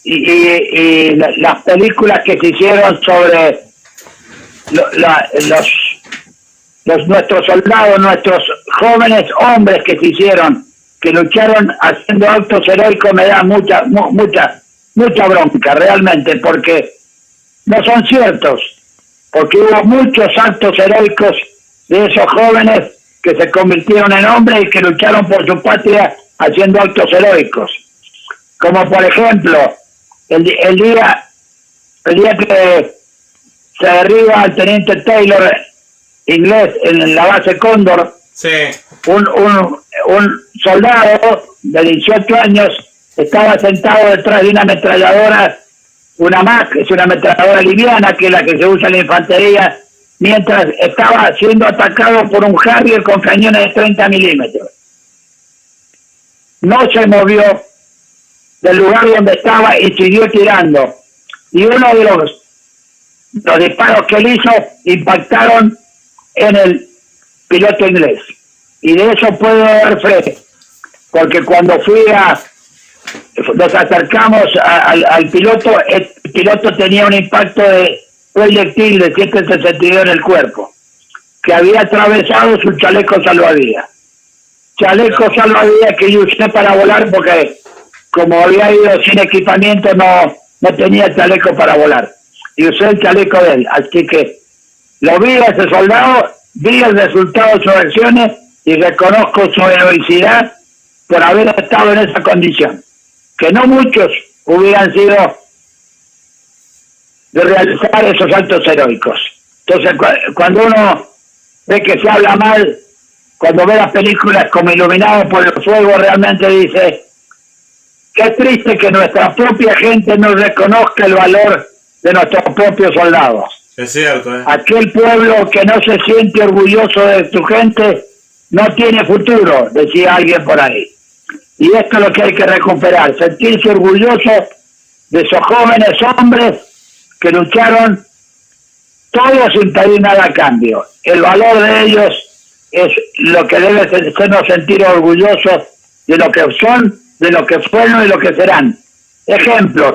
y las películas que se hicieron sobre nuestros soldados, nuestros jóvenes hombres que se hicieron, que lucharon haciendo actos heroicos, me da mucha bronca realmente, porque no son ciertos, porque hubo muchos actos heroicos de esos jóvenes que se convirtieron en hombres y que lucharon por su patria haciendo actos heroicos. Como por ejemplo, el día que se derriba al teniente Taylor, inglés, en la base Cóndor, sí, un soldado de 18 años estaba sentado detrás de una ametralladora, una MAC, es una ametralladora liviana, que es la que se usa en la infantería, mientras estaba siendo atacado por un Harrier con cañones de 30 milímetros. No se movió del lugar donde estaba y siguió tirando. Y uno de los disparos que él hizo impactaron en el piloto inglés. Y de eso puedo dar fe, porque cuando nos acercamos al piloto, el piloto tenía un impacto de proyectil de 7.62 en el cuerpo, que había atravesado su chaleco salvavidas. Chaleco salvavidas que yo usé para volar porque como había ido sin equipamiento no tenía chaleco para volar. Y usé el chaleco de él. Así que lo vi a ese soldado, vi el resultado de sus acciones y reconozco su heroicidad por haber estado en esa condición, que no muchos hubieran sido de realizar esos actos heroicos. Entonces, cuando uno ve que se habla mal, cuando ve las películas como Iluminado por el Fuego, realmente dice, qué triste que nuestra propia gente no reconozca el valor de nuestros propios soldados. Es cierto, ¿eh? Aquel pueblo que no se siente orgulloso de su gente no tiene futuro, decía alguien por ahí. Y esto es lo que hay que recuperar, sentirse orgulloso de esos jóvenes hombres que lucharon todos sin pedir nada a cambio. El valor de ellos es lo que debe hacernos sentir orgullosos de lo que son, de lo que fueron y lo que serán. Ejemplos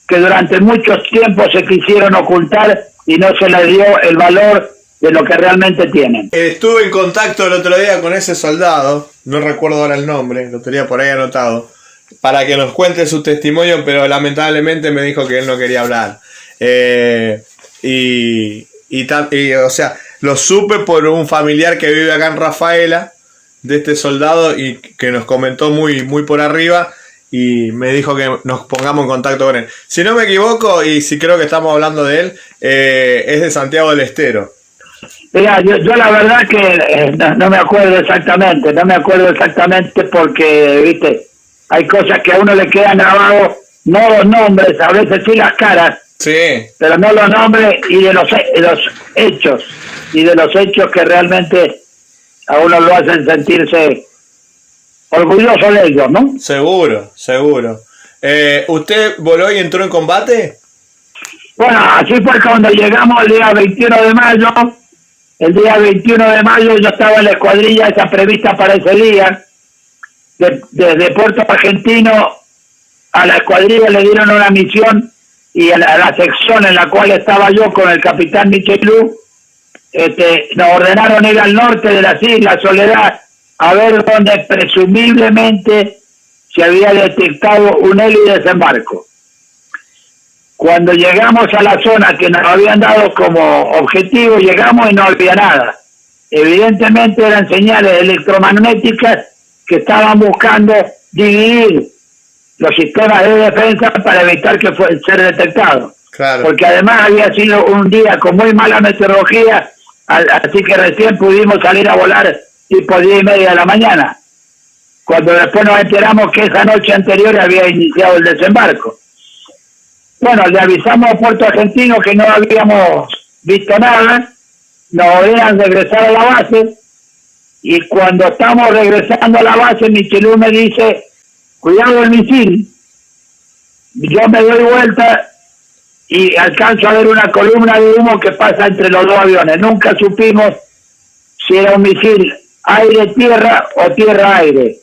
que durante muchos tiempos se quisieron ocultar y no se les dio el valor de lo que realmente tienen. Estuve en contacto el otro día con ese soldado, no recuerdo ahora el nombre, lo tenía por ahí anotado, para que nos cuente su testimonio, pero lamentablemente me dijo que él no quería hablar. O sea, lo supe por un familiar que vive acá en Rafaela, de este soldado, y que nos comentó muy por arriba, y me dijo que nos pongamos en contacto con él. Si no me equivoco, y si creo que estamos hablando de él, es de Santiago del Estero. Mira, yo la verdad que no me acuerdo exactamente porque, viste, hay cosas que a uno le quedan grabados, no los nombres, a veces sí las caras, sí, pero no los nombres y de los hechos que realmente a uno lo hacen sentirse orgulloso de ellos, ¿no? Seguro. ¿Usted voló y entró en combate? Bueno, así fue cuando llegamos el día 21 de mayo. El día 21 de mayo yo estaba en la escuadrilla esa prevista para ese día. Desde Puerto Argentino a la escuadrilla le dieron una misión y a la sección en la cual estaba yo con el capitán Michelú, nos ordenaron ir al norte de las Islas Soledad a ver dónde presumiblemente se había detectado un helidesembarco. Cuando llegamos a la zona que nos habían dado como objetivo, llegamos y no había nada. Evidentemente eran señales electromagnéticas que estaban buscando dividir los sistemas de defensa para evitar que fuera ser detectado. Claro. Porque además había sido un día con muy mala meteorología, así que recién pudimos salir a volar tipo 10:30 de la mañana, cuando después nos enteramos que esa noche anterior había iniciado el desembarco. Bueno, le avisamos a Puerto Argentino que no habíamos visto nada, nos ordenan regresar a la base, y cuando estamos regresando a la base, Michelú me dice, cuidado el misil. Yo me doy vuelta y alcanzo a ver una columna de humo que pasa entre los dos aviones. Nunca supimos si era un misil aire-tierra o tierra-aire.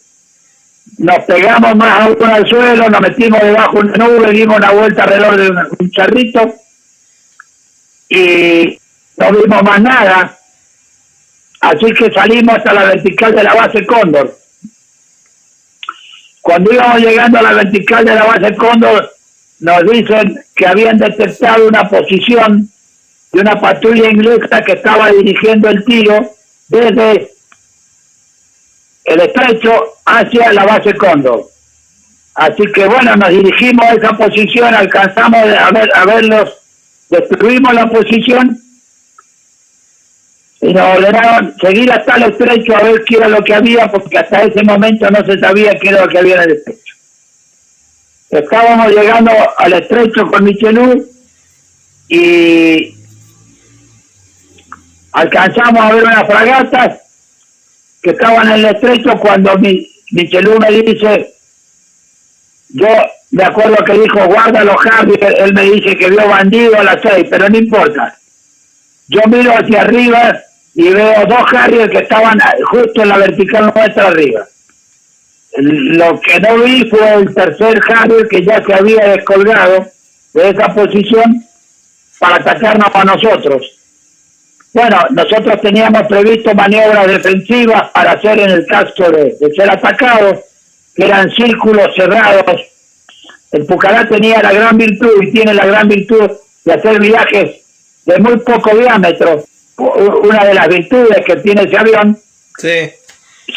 Nos pegamos más aún al suelo, nos metimos debajo de una nube, dimos una vuelta alrededor de un charrito y no vimos más nada. Así que salimos hasta la vertical de la base Cóndor. Cuando íbamos llegando a la vertical de la base Cóndor, nos dicen que habían detectado una posición de una patrulla inglesa que estaba dirigiendo el tiro desde el estrecho hacia la base Cóndor. Así que bueno, nos dirigimos a esa posición, alcanzamos a verlos, destruimos la posición y nos ordenaron seguir hasta el estrecho a ver qué era lo que había, porque hasta ese momento no se sabía qué era lo que había en el estrecho. Estábamos llegando al estrecho con Michelú y alcanzamos a ver unas fragatas que estaban en el estrecho cuando Michelú me dice, yo me acuerdo que dijo, guarda los Harrier, él me dice que vio bandido a las 6, pero no importa. Yo miro hacia arriba y veo dos Harrier que estaban justo en la vertical nuestra arriba. Lo que no vi fue el tercer Harrier que ya se había descolgado de esa posición para atacarnos a nosotros. Bueno, nosotros teníamos previsto maniobras defensivas para hacer en el caso de ser atacados, que eran círculos cerrados. El Pucará tenía la gran virtud y tiene la gran virtud de hacer viajes de muy poco diámetro, una de las virtudes que tiene ese avión, Sí.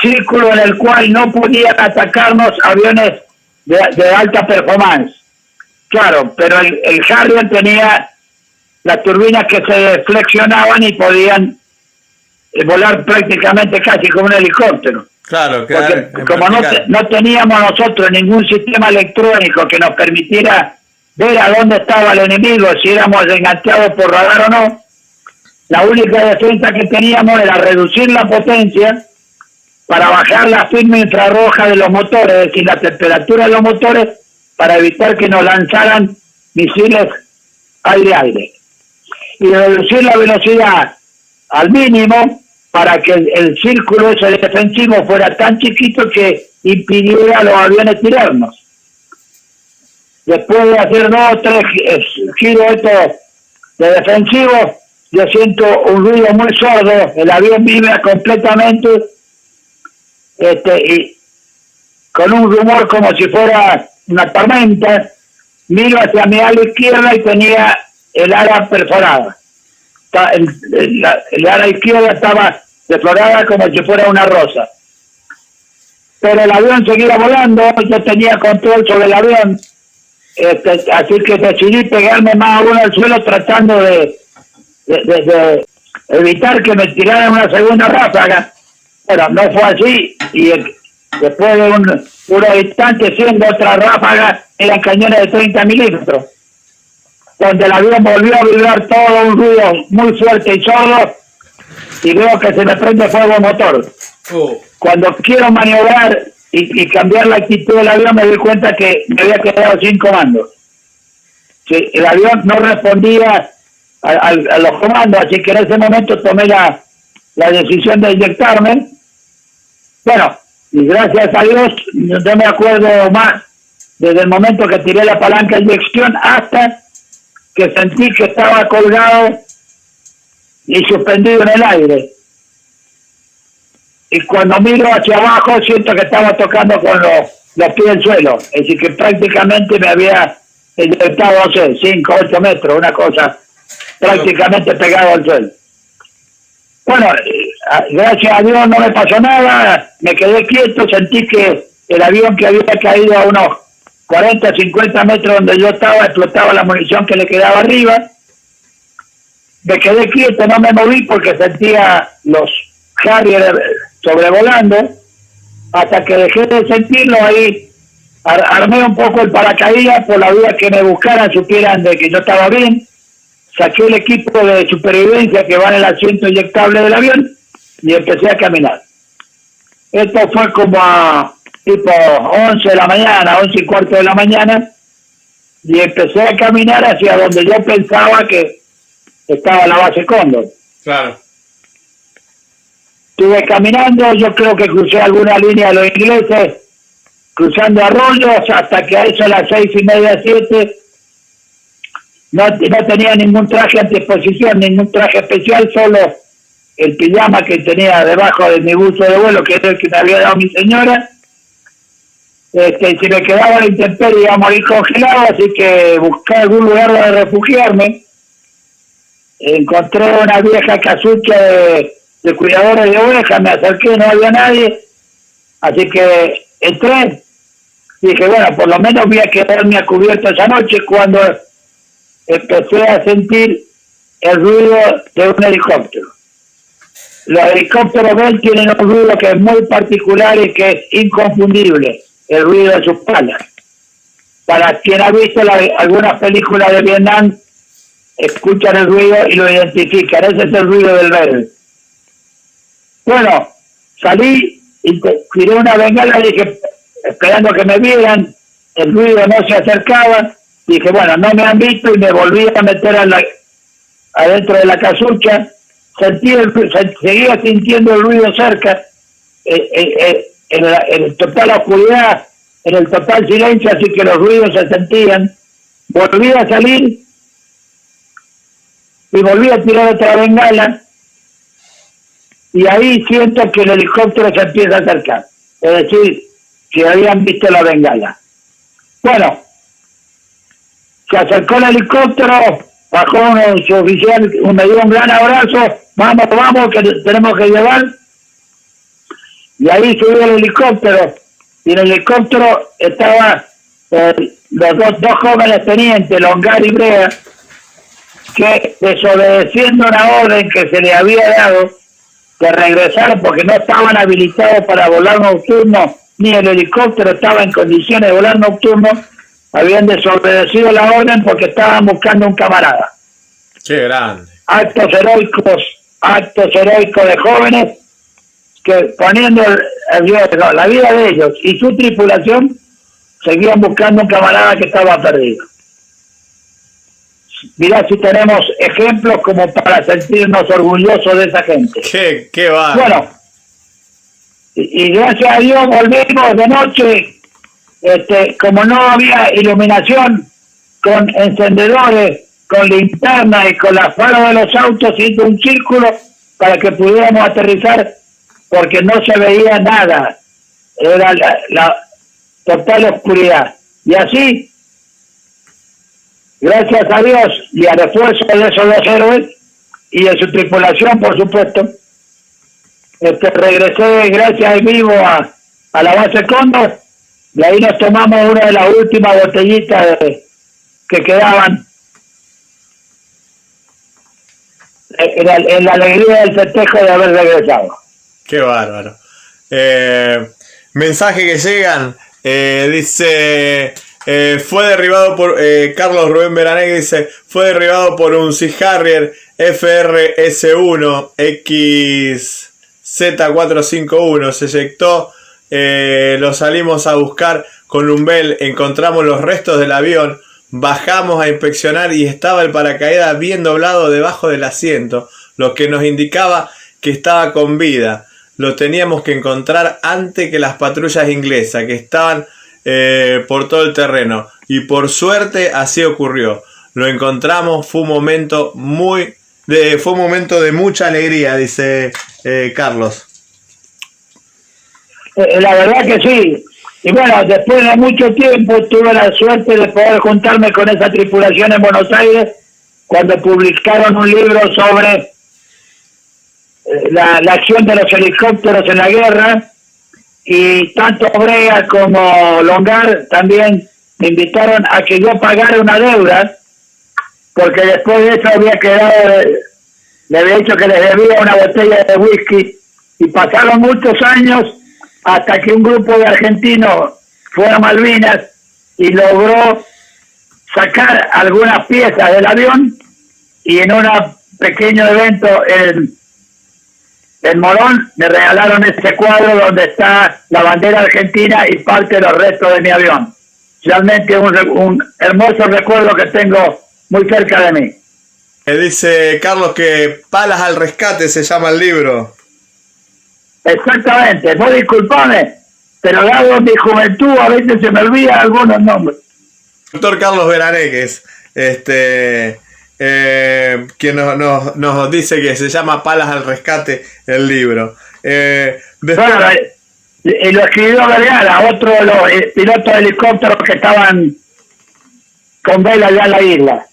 círculo en el cual no podían atacarnos aviones de alta performance. Claro, pero el Harrier tenía las turbinas que se flexionaban y podían volar prácticamente casi como un helicóptero. Claro, porque como no teníamos nosotros ningún sistema electrónico que nos permitiera ver a dónde estaba el enemigo, si éramos enganchados por radar o no, la única defensa que teníamos era reducir la potencia para bajar la firma infrarroja de los motores, es decir, la temperatura de los motores, para evitar que nos lanzaran misiles aire-aire. Y reducir la velocidad al mínimo para que el círculo ese defensivo fuera tan chiquito que impidiera a los aviones tirarnos. Después de hacer 2 o 3 giros estos de defensivo, yo siento un ruido muy sordo, el avión vibra completamente, y con un rumor como si fuera una tormenta. Miro hacia mi ala izquierda y tenía el ala perforada. El ala izquierda estaba perforada como si fuera una rosa. Pero el avión seguía volando, yo tenía control sobre el avión, así que decidí pegarme más aún al suelo tratando de evitar que me tiraran una segunda ráfaga. Bueno, no fue así, y después de unos instantes, siendo otra ráfaga, eran cañones de 30 milímetros, donde el avión volvió a vibrar todo un ruido muy fuerte y sordo, y veo que se me prende fuego el motor. Cuando quiero maniobrar y cambiar la actitud del avión, me doy cuenta que me había quedado sin comando. Sí, el avión no respondía a los comandos, así que en ese momento tomé la decisión de inyectarme. Bueno, y gracias a Dios no me acuerdo más desde el momento que tiré la palanca de inyección hasta que sentí que estaba colgado y suspendido en el aire. Y cuando miro hacia abajo siento que estaba tocando con los pies del suelo, es decir, que prácticamente me había inyectado, no sé, 5 o 8 metros, una cosa prácticamente pegado al suelo. Bueno, gracias a Dios no me pasó nada, me quedé quieto, sentí que el avión que había caído a unos 40, 50 metros donde yo estaba, explotaba la munición que le quedaba arriba. Me quedé quieto, no me moví porque sentía los Harrier sobrevolando, hasta que dejé de sentirlo. Ahí armé un poco el paracaídas por la duda que me buscaran, supieran de que yo estaba bien. Saqué el equipo de supervivencia que va en el asiento inyectable del avión y empecé a caminar. Esto fue como a tipo 11 de la mañana, 11 y cuarto de la mañana, y empecé a caminar hacia donde yo pensaba que estaba la base Cóndor. Claro. Estuve caminando, yo creo que crucé alguna línea de los ingleses, cruzando arroyos, hasta que a eso a las 6:30, 7, no tenía ningún traje antiexposición, ningún traje especial, solo el pijama que tenía debajo de mi buzo de vuelo, que era el que me había dado mi señora. Si me quedaba a la intemperie iba a morir congelado, así que busqué algún lugar donde refugiarme. Encontré una vieja casucha de cuidadores de ovejas, me acerqué, no había nadie, así que entré. Dije, bueno, por lo menos voy a quedarme a cubierto esa noche, cuando empecé a sentir el ruido de un helicóptero. Los helicópteros Bell tienen un ruido que es muy particular y que es inconfundible, el ruido de sus palas. Para quien ha visto algunas películas de Vietnam, escuchan el ruido y lo identifican. Ese es el ruido del Bell. Bueno, salí y tiré una bengala y dije, esperando que me vieran, el ruido no se acercaba. Dije, bueno, no me han visto, y me volví a meter adentro de la casucha. Seguía sintiendo el ruido cerca, en total oscuridad, en el total silencio, así que los ruidos se sentían. Volví a salir y volví a tirar otra bengala, y ahí siento que el helicóptero se empieza a acercar, es decir, que habían visto la bengala. Bueno, se acercó el helicóptero, bajó su oficial, me dio un gran abrazo, vamos, que tenemos que llevar. Y ahí subió el helicóptero, y en el helicóptero estaban los dos jóvenes tenientes, Longar y Brea, que desobedeciendo una orden que se le había dado de regresar porque no estaban habilitados para volar nocturno, ni el helicóptero estaba en condiciones de volar nocturno, habían desobedecido la orden porque estaban buscando un camarada. Qué grande. Actos heroicos de jóvenes que poniendo la vida de ellos y su tripulación seguían buscando un camarada que estaba perdido. Mirá si tenemos ejemplos como para sentirnos orgullosos de esa gente. Qué va. Bueno, y gracias a Dios volvimos de noche, como no había iluminación, con encendedores, con linterna y con las faros de los autos, hizo un círculo para que pudiéramos aterrizar, porque no se veía nada, era la total oscuridad. Y así, gracias a Dios y al esfuerzo de esos dos héroes y de su tripulación, por supuesto, regresé gracias al vivo a la base Cóndor, y ahí nos tomamos una de las últimas botellitas que quedaban en la alegría del festejo de haber regresado. Qué bárbaro. Mensaje que llegan, dice... fue derribado por Carlos Rubén Beranec, dice, fue derribado por un Sea Harrier FRS-1 XZ451, se eyectó, lo salimos a buscar con un Bell, encontramos los restos del avión, bajamos a inspeccionar y estaba el paracaídas bien doblado debajo del asiento, lo que nos indicaba que estaba con vida. Lo teníamos que encontrar antes que las patrullas inglesas que estaban por todo el terreno, y por suerte así ocurrió. Lo encontramos, fue un momento de mucha alegría, dice Carlos. La verdad que sí. Y bueno, después de mucho tiempo tuve la suerte de poder juntarme con esa tripulación en Buenos Aires cuando publicaron un libro sobre la acción de los helicópteros en la guerra. Y tanto Brea como Longar también me invitaron a que yo pagara una deuda, porque después de eso había quedado, le había dicho que les debía una botella de whisky, y pasaron muchos años hasta que un grupo de argentinos fue a Malvinas y logró sacar algunas piezas del avión, y en un pequeño evento en Morón me regalaron este cuadro donde está la bandera argentina y parte de los restos de mi avión. Realmente un hermoso recuerdo que tengo muy cerca de mí. Dice Carlos que Palas al Rescate se llama el libro. Exactamente, vos disculpame, pero dado mi juventud a veces se me olvidan algunos nombres. Doctor Carlos Beranec, quien nos dice que se llama Palas al Rescate el libro. Bueno, y lo escribió Vergara, otro de los pilotos de helicópteros que estaban con vela allá en la isla.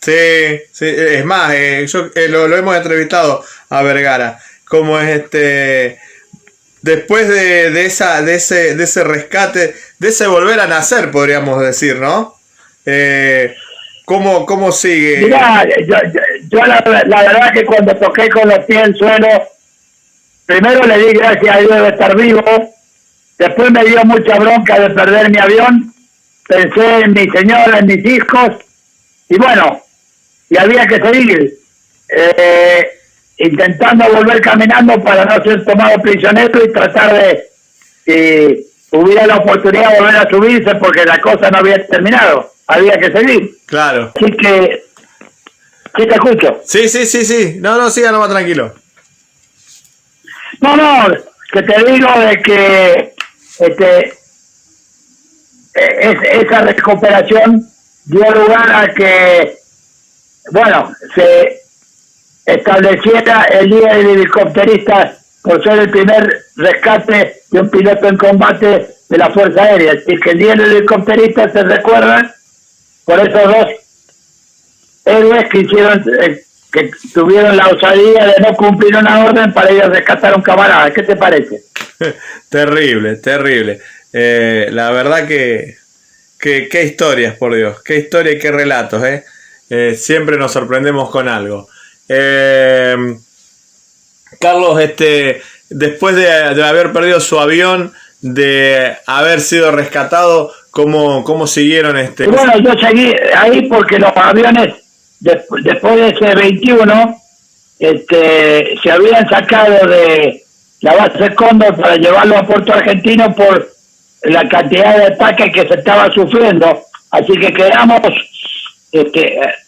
Sí, es más, lo hemos entrevistado a Vergara. Como después de ese rescate, de ese volver a nacer, podríamos decir, ¿no? ¿Cómo sigue? Mirá, yo la verdad que cuando toqué con los pies en el suelo, primero le di gracias a Dios de estar vivo, después me dio mucha bronca de perder mi avión, pensé en mi señora, en mis hijos, y bueno, y había que seguir intentando volver caminando para no ser tomado prisionero y tratar de, si hubiera la oportunidad de volver a subirse, porque la cosa no había terminado, había que seguir. Claro. Así que, ¿sí te escucho? Sí. No, siga nomás tranquilo. No, que te digo de que esa recuperación dio lugar a que, bueno, se estableciera el Día del Helicópterista por ser el primer rescate de un piloto en combate de la Fuerza Aérea. Así que el Día del Helicópterista se recuerda por esos dos héroes que hicieron, que tuvieron la osadía de no cumplir una orden para ir a rescatar a un camarada. ¿Qué te parece? Terrible, terrible. La verdad que qué historias, por Dios, qué historia y qué relatos, siempre nos sorprendemos con algo. Carlos, después de haber perdido su avión, de haber sido rescatado, ¿cómo siguieron Bueno, yo seguí ahí porque los aviones, después de ese 21, se habían sacado de la base Cóndor para llevarlo a Puerto Argentino por la cantidad de ataques que se estaba sufriendo. Así que quedamos,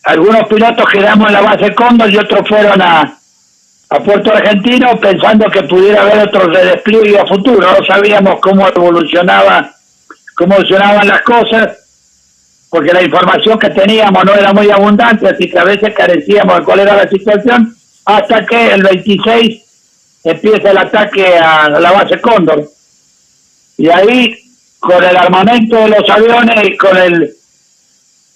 algunos pilotos quedamos en la base Cóndor y otros fueron a Puerto Argentino pensando que pudiera haber otros de despliegue a futuro. No sabíamos cómo evolucionaban las cosas, porque la información que teníamos no era muy abundante, así que a veces carecíamos de cuál era la situación, hasta que el 26 empieza el ataque a la base Cóndor. Y ahí, con el armamento de los aviones y con el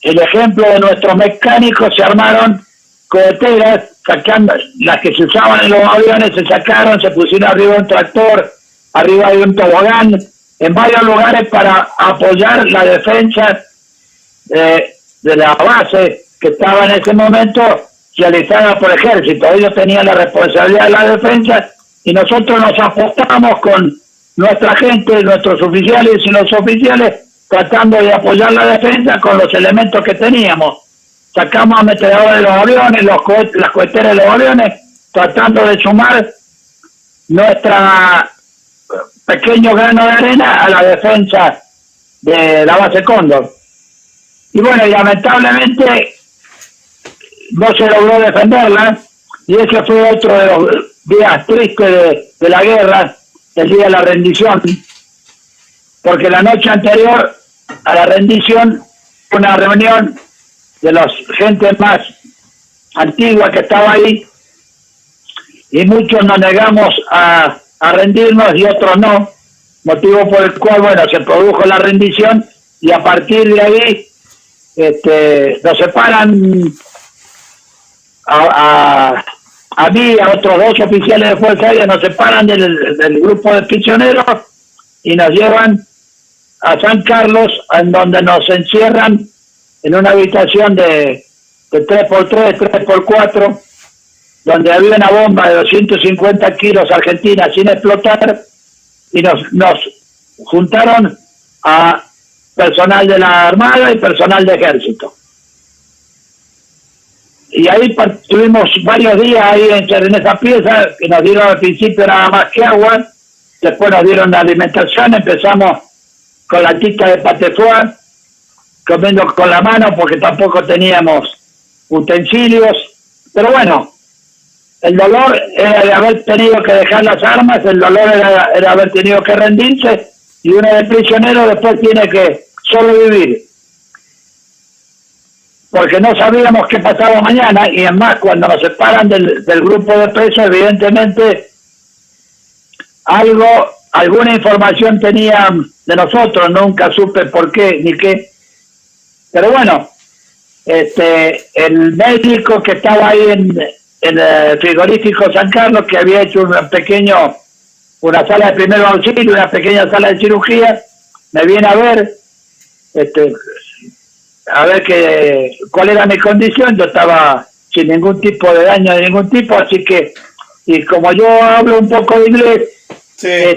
ejemplo de nuestros mecánicos, se armaron coheteras, sacando las que se usaban en los aviones, se sacaron, se pusieron arriba de un tractor, arriba de un tobogán, en varios lugares para apoyar la defensa de la base que estaba en ese momento realizada por ejército. Ellos tenían la responsabilidad de la defensa y nosotros nos apostamos con nuestra gente, nuestros oficiales y los oficiales, tratando de apoyar la defensa con los elementos que teníamos. Sacamos ametralladores de los aviones, las coheteras de los aviones, tratando de sumar nuestra pequeño grano de arena a la defensa de la base Cóndor. Y bueno, y lamentablemente no se logró defenderla, y ese fue otro de los días tristes de la guerra, el día de la rendición, porque la noche anterior a la rendición, una reunión de la gente más antigua que estaba ahí, y muchos nos negamos a rendirnos y otros no, motivo por el cual, bueno, se produjo la rendición, y a partir de ahí nos separan a mí, a otros dos oficiales de Fuerza Aérea, nos separan del grupo de prisioneros y nos llevan a San Carlos, en donde nos encierran en una habitación de 3x3, 3x4, donde había una bomba de 250 kilos argentina sin explotar, y nos juntaron a personal de la Armada y personal de Ejército. Y ahí tuvimos varios días ahí en esa pieza, que nos dieron al principio nada más que agua, después nos dieron la alimentación, empezamos con la tita de patefoie, comiendo con la mano porque tampoco teníamos utensilios, pero bueno, el dolor era de haber tenido que dejar las armas, el dolor era de haber tenido que rendirse, y uno de prisionero después tiene que sobrevivir, porque no sabíamos qué pasaba mañana, y además cuando nos separan del grupo de presos, evidentemente alguna información tenían de nosotros, nunca supe por qué ni qué, pero bueno, el médico que estaba ahí en el frigorífico San Carlos, que había hecho una sala de primer auxilio, una pequeña sala de cirugía, me viene a ver, cuál era mi condición. Yo estaba sin ningún tipo de daño de ningún tipo, así que, y como yo hablo un poco de inglés, sí.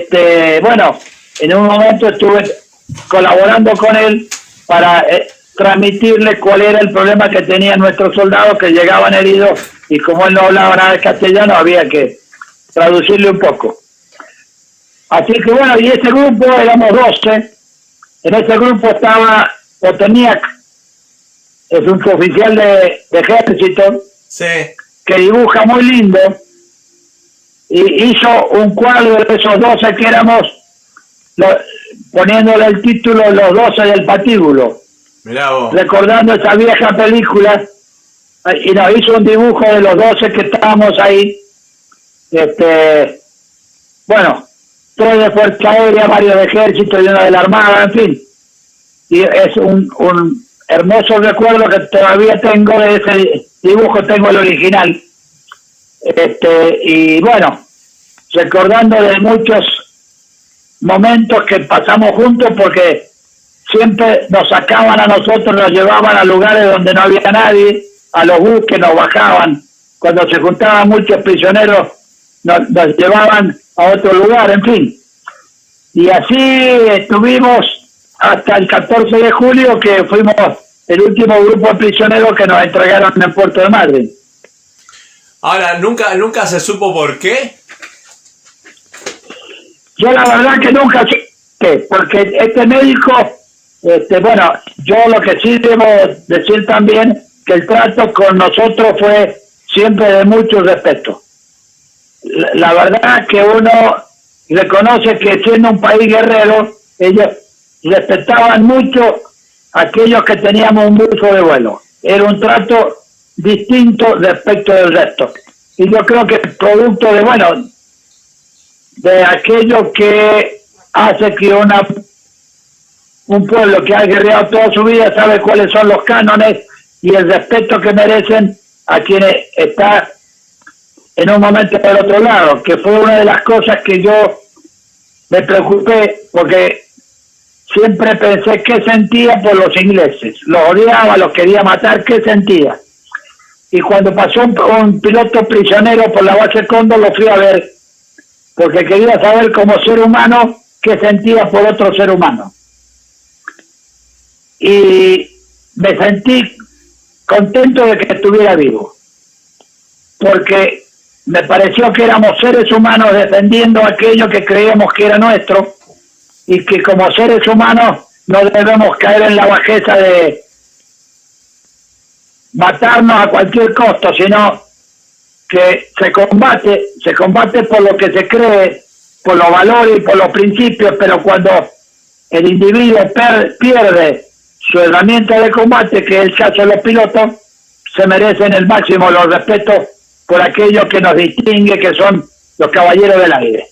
Bueno, en un momento estuve colaborando con él para transmitirle cuál era el problema que tenían nuestros soldados que llegaban heridos, y como él no hablaba nada de castellano, había que traducirle un poco. Así que bueno, y ese grupo éramos 12, en ese grupo estaba Oteniak, es un oficial de ejército, sí, que dibuja muy lindo, y hizo un cuadro de esos 12 que éramos, poniéndole el título Los 12 del Patíbulo. Mirá vos. Recordando esa vieja película, y nos hizo un dibujo de los 12 que estábamos ahí, bueno, 3 de Fuerza Aérea, varios de Ejército y uno de la Armada, en fin, y es hermoso recuerdo que todavía tengo de ese dibujo, tengo el original. Y bueno, recordando de muchos momentos que pasamos juntos, porque siempre nos sacaban a nosotros, nos llevaban a lugares donde no había nadie, a los buques nos bajaban, cuando se juntaban muchos prisioneros nos llevaban a otro lugar, en fin. Y así estuvimos hasta el 14 de julio, que fuimos el último grupo de prisioneros que nos entregaron en Puerto de Madryn. Ahora, ¿nunca se supo por qué? Yo la verdad que nunca sé, porque este médico, bueno, yo lo que sí debo decir también, que el trato con nosotros fue siempre de mucho respeto. La verdad que uno reconoce que siendo un país guerrero, ellos respetaban mucho a aquellos que teníamos un buzo de vuelo. Era un trato distinto respecto del resto. Y yo creo que el producto de, bueno, de aquello que hace que un pueblo que ha guerreado toda su vida sabe cuáles son los cánones y el respeto que merecen a quienes están en un momento del otro lado, que fue una de las cosas que yo me preocupé, porque siempre pensé qué sentía por los ingleses. Los odiaba, los quería matar, qué sentía. Y cuando pasó un piloto prisionero por la base Cóndor, lo fui a ver, porque quería saber como ser humano qué sentía por otro ser humano. Y me sentí contento de que estuviera vivo, porque me pareció que éramos seres humanos defendiendo aquello que creíamos que era nuestro, y que como seres humanos no debemos caer en la bajeza de matarnos a cualquier costo, sino que se combate por lo que se cree, por los valores y por los principios, pero cuando el individuo pierde su herramienta de combate, que es el caso de los pilotos, se merecen el máximo los respetos por aquellos que nos distingue, que son los caballeros del aire.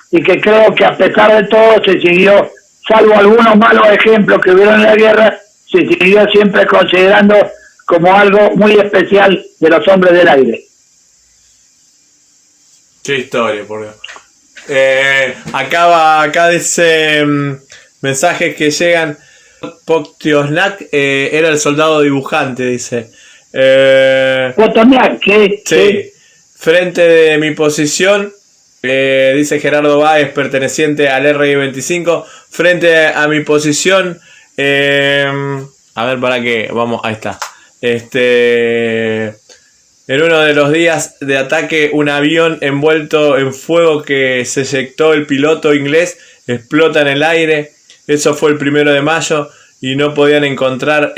Y que creo que a pesar de todo se siguió, salvo algunos malos ejemplos que hubieron en la guerra, se siguió siempre considerando como algo muy especial de los hombres del aire. Qué historia, por Dios. Acá dice mensajes que llegan. Poktiosnak era el soldado dibujante, dice. Poktiosnak, sí. Frente de mi posición, dice Gerardo Báez, perteneciente al RI-25. Frente a mi posición, a ver, para que vamos, ahí está. En uno de los días de ataque, un avión envuelto en fuego que se eyectó el piloto inglés explota en el aire. Eso fue el 1 de mayo y no podían encontrar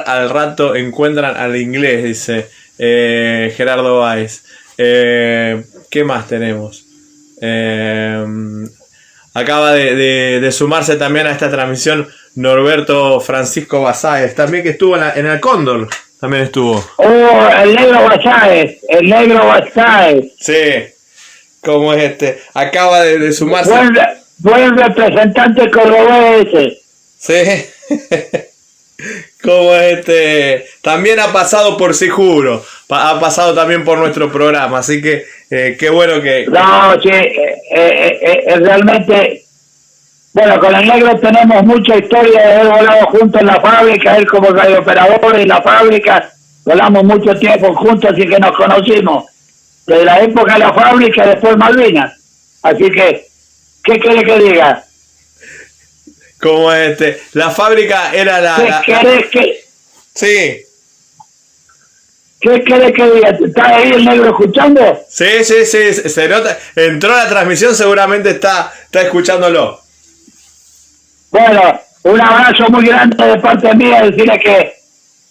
al rato, encuentran al inglés, dice Gerardo Báez. ¿Qué más tenemos? Acaba de sumarse también a esta transmisión Norberto Francisco Basáez, también que estuvo en el Cóndor, también estuvo. Oh, el negro Basáez. Sí, como acaba de sumarse. Buen representante cordobés. Sí. Como también ha pasado por Sí Juro, ha pasado también por nuestro programa, así que qué bueno que... No, sí, realmente, bueno, con el negro tenemos mucha historia de haber volado juntos en la fábrica, él como radiooperador en la fábrica, volamos mucho tiempo juntos, así que nos conocimos, desde la época de la fábrica y después Malvinas, así que, ¿qué quiere que diga? Como la fábrica era ¿Qué querés que...? Sí. ¿Qué querés que diga? ¿Está ahí el negro escuchando? Sí, se nota. Entró a la transmisión, seguramente está escuchándolo. Bueno, un abrazo muy grande de parte mía, decirle que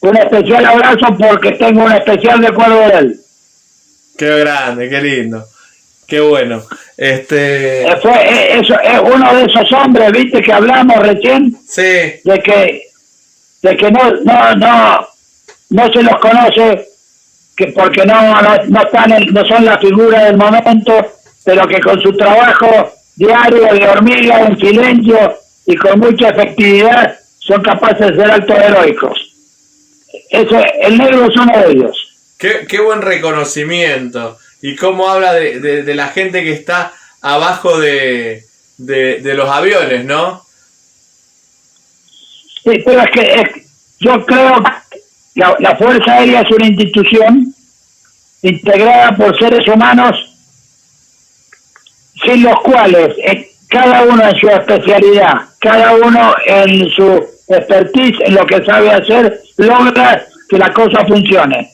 un especial abrazo porque tengo un especial recuerdo de él. Qué grande, qué lindo. Qué bueno. Eso es uno de esos hombres, viste, que hablamos recién. Sí. De que no se los conoce, que porque no son la figura del momento, pero que con su trabajo diario de hormiga, en silencio y con mucha efectividad, son capaces de ser actos heroicos. El negro es uno de ellos. Qué buen reconocimiento. Y cómo habla de la gente que está abajo de los aviones, ¿no? Sí, pero yo creo que la Fuerza Aérea es una institución integrada por seres humanos sin los cuales cada uno en su especialidad, cada uno en su expertise, en lo que sabe hacer, logra que la cosa funcione.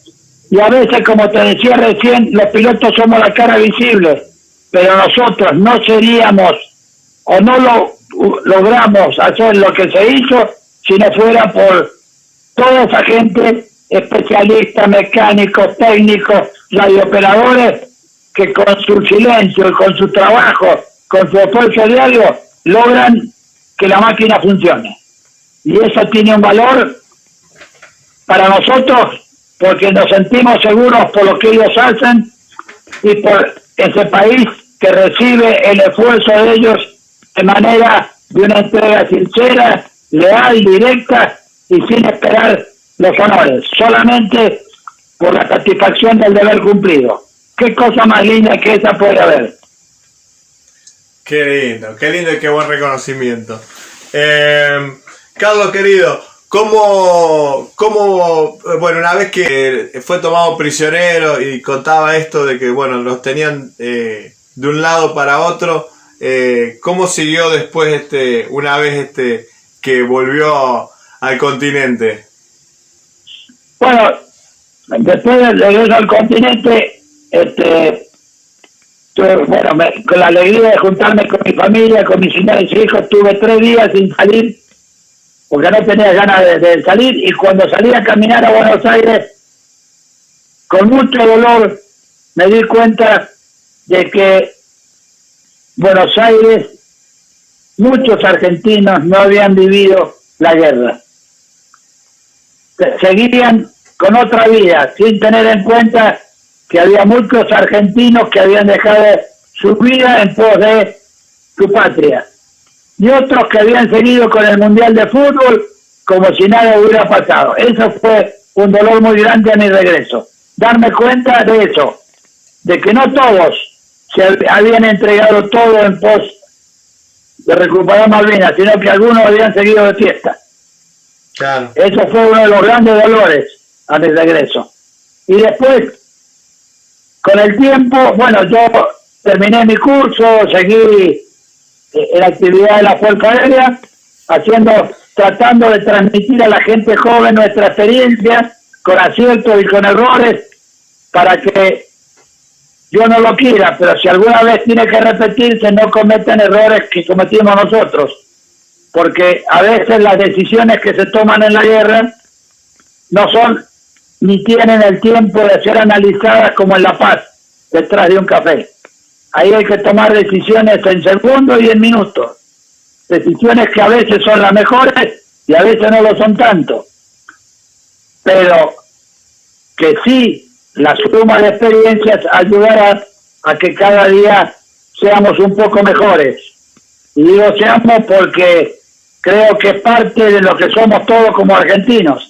Y a veces, como te decía recién, los pilotos somos la cara visible, pero nosotros no seríamos o no logramos hacer lo que se hizo si no fuera por toda esa gente, especialistas, mecánicos, técnicos, radiooperadores, que con su silencio y con su trabajo, con su esfuerzo diario, logran que la máquina funcione. Y eso tiene un valor para nosotros, porque nos sentimos seguros por lo que ellos hacen y por ese país que recibe el esfuerzo de ellos de manera de una entrega sincera, leal, directa y sin esperar los honores, solamente por la satisfacción del deber cumplido. ¿Qué cosa más linda que esa puede haber? Qué lindo y qué buen reconocimiento. Carlos, querido, ¿cómo, bueno, una vez que fue tomado prisionero y contaba esto de que, bueno, los tenían de un lado para otro, ¿cómo siguió después, una vez que volvió al continente? Bueno, después de regreso al continente, con la alegría de juntarme con mi familia, con mis señores hijos, tuve 3 días sin salir, porque no tenía ganas de salir, y cuando salí a caminar a Buenos Aires, con mucho dolor, me di cuenta de que Buenos Aires, muchos argentinos no habían vivido la guerra. Seguían con otra vida, sin tener en cuenta que había muchos argentinos que habían dejado su vida en pos de su patria. Y otros que habían seguido con el Mundial de Fútbol como si nada hubiera pasado. Eso fue un dolor muy grande a mi regreso. Darme cuenta de eso, de que no todos se habían entregado todo en pos de recuperar Malvinas, sino que algunos habían seguido de fiesta. Claro. Eso fue uno de los grandes dolores a mi regreso. Y después, con el tiempo, bueno, yo terminé mi curso, seguí en la actividad de la Fuerza Aérea, tratando de transmitir a la gente joven nuestra experiencia, con aciertos y con errores, para que yo no lo quiera, pero si alguna vez tiene que repetirse, no cometan errores que cometimos nosotros, porque a veces las decisiones que se toman en la guerra no son ni tienen el tiempo de ser analizadas como en La Paz, detrás de un café. Ahí hay que tomar decisiones en segundos y en minutos. Decisiones que a veces son las mejores y a veces no lo son tanto. Pero que sí, la suma de experiencias ayudará a que cada día seamos un poco mejores. Y digo seamos porque creo que es parte de lo que somos todos como argentinos.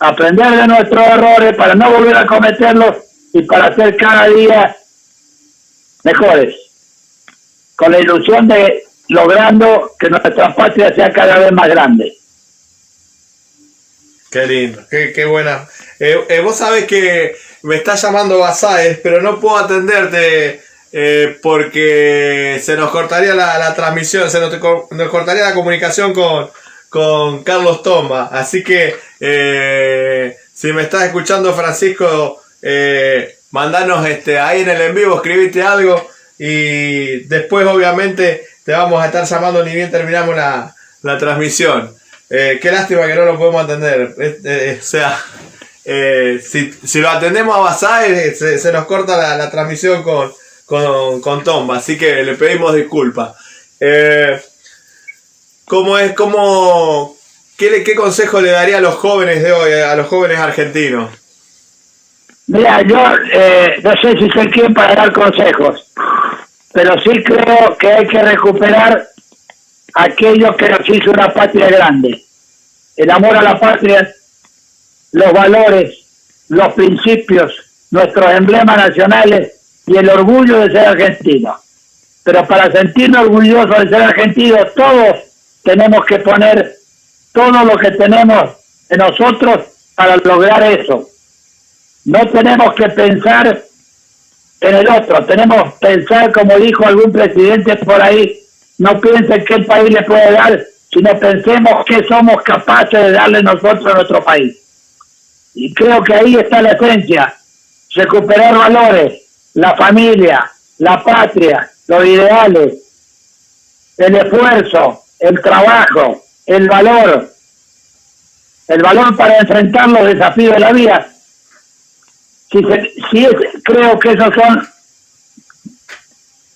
Aprender de nuestros errores para no volver a cometerlos y para ser cada día mejores, con la ilusión de logrando que nuestra patria sea cada vez más grande. Qué lindo, qué buena. Vos sabés que me está llamando Basáez, pero no puedo atenderte porque se nos cortaría la transmisión, nos cortaría la comunicación con Carlos Tomba. Así que si me estás escuchando, Francisco, mandanos ahí en el en vivo, escribite algo y después obviamente te vamos a estar llamando ni bien terminamos la transmisión. Qué lástima que no lo podemos atender. O sea, si lo atendemos a Basáez se nos corta la transmisión con Tomba, así que le pedimos disculpas. ¿Qué consejo le daría a los jóvenes de hoy, a los jóvenes argentinos? Mira, yo no sé si soy quien para dar consejos, pero sí creo que hay que recuperar aquello que nos hizo una patria grande. el amor a la patria, los valores, los principios, nuestros emblemas nacionales y el orgullo de ser argentino. Pero para sentirnos orgullosos de ser argentinos, todos tenemos que poner todo lo que tenemos en nosotros para lograr eso. No tenemos que pensar en el otro, tenemos que pensar, como dijo algún presidente por ahí, no piensen qué el país le puede dar, sino pensemos qué somos capaces de darle nosotros a nuestro país. Y creo que ahí está la esencia, recuperar valores, la familia, la patria, los ideales, el esfuerzo, el trabajo, el valor para enfrentar los desafíos de la vida. Creo que esas son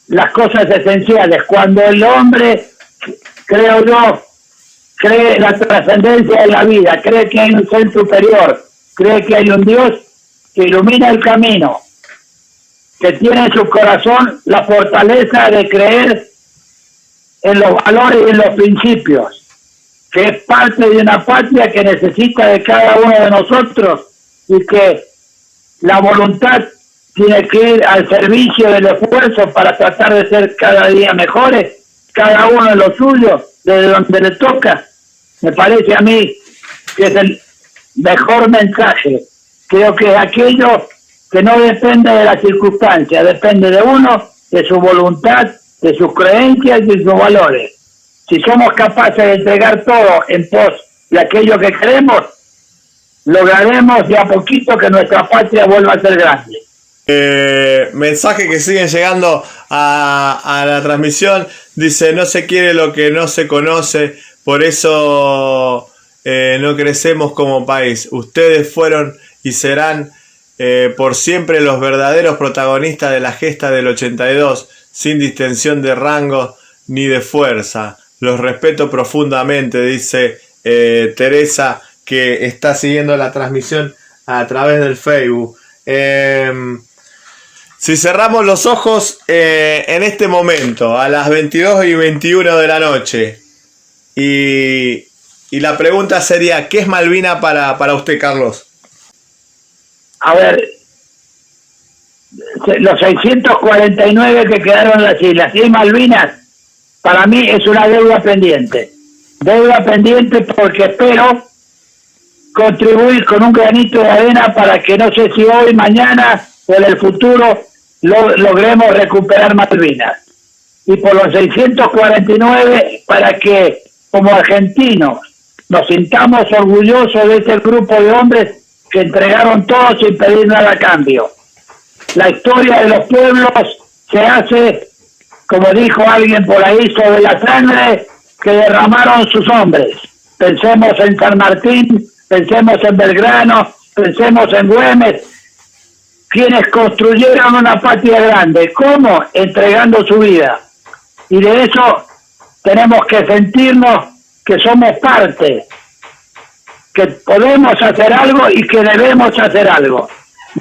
las cosas esenciales. Cuando el hombre, creo yo, cree la trascendencia de la vida, cree que hay un ser superior, cree que hay un Dios que ilumina el camino, que tiene en su corazón la fortaleza de creer en los valores y en los principios, que es parte de una patria que necesita de cada uno de nosotros y que la voluntad tiene que ir al servicio del esfuerzo para tratar de ser cada día mejores, cada uno en lo suyo, desde donde le toca. Me parece a mí que es el mejor mensaje. Creo que es aquello que no depende de las circunstancias, depende de uno, de su voluntad, de sus creencias y de sus valores. Si somos capaces de entregar todo en pos de aquello que queremos, lograremos de a poquito que nuestra patria vuelva a ser grande. Mensajes que siguen llegando a la transmisión. Dice: no se quiere lo que no se conoce, por eso no crecemos como país. Ustedes fueron y serán por siempre los verdaderos protagonistas de la gesta del 82, sin distensión de rango ni de fuerza. Los respeto profundamente, dice Teresa, que está siguiendo la transmisión a través del Facebook. Si cerramos los ojos en este momento, a las 22:21 de la noche, y la pregunta sería: ¿qué es Malvina para usted, Carlos? A ver, los 649 que quedaron en las islas y Malvinas, para mí es una deuda pendiente. Deuda pendiente porque espero contribuir con un granito de arena para que, no sé si hoy, mañana o en el futuro, logremos recuperar Malvinas. Y por los 649, para que como argentinos nos sintamos orgullosos de este grupo de hombres que entregaron todo sin pedir nada a cambio. La historia de los pueblos se hace, como dijo alguien por ahí, sobre la sangre que derramaron sus hombres. Pensemos en San Martín, pensemos en Belgrano, pensemos en Güemes, quienes construyeron una patria grande. ¿Cómo? Entregando su vida. Y de eso tenemos que sentirnos que somos parte, que podemos hacer algo y que debemos hacer algo.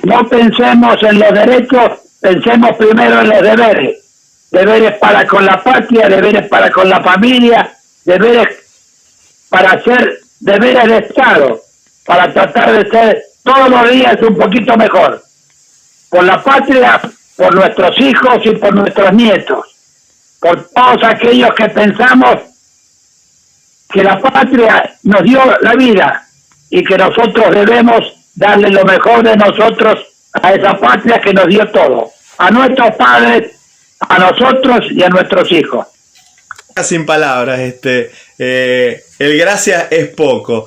No pensemos en los derechos, pensemos primero en los deberes. Deberes para con la patria, deberes para con la familia, deberes para hacer deberes de Estado, para tratar de ser todos los días un poquito mejor. Por la patria, por nuestros hijos y por nuestros nietos. Por todos aquellos que pensamos que la patria nos dio la vida y que nosotros debemos darle lo mejor de nosotros a esa patria que nos dio todo. A nuestros padres, a nosotros y a nuestros hijos. Sin palabras, el gracias es poco.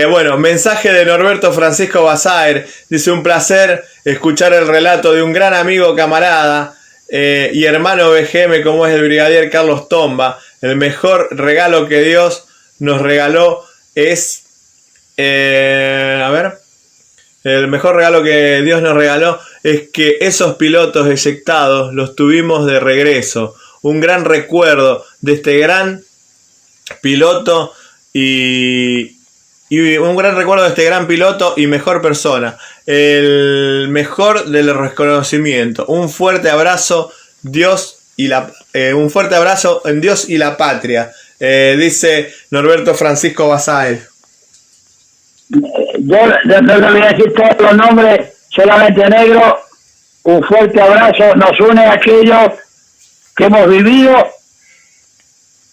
Bueno, mensaje de Norberto Francisco Basaer. Dice: un placer escuchar el relato de un gran amigo, camarada y hermano BGM como es el brigadier Carlos Tomba. El mejor regalo que Dios nos regaló es... el mejor regalo que Dios nos regaló es que esos pilotos eyectados los tuvimos de regreso. Un gran recuerdo de este gran piloto y un gran recuerdo de este gran piloto y mejor persona. El mejor del reconocimiento. Un fuerte abrazo, un fuerte abrazo en Dios y la patria. Dice Norberto Francisco Basael. Yo no le voy a decir todos los nombres, solamente negro, un fuerte abrazo, nos une aquello que hemos vivido.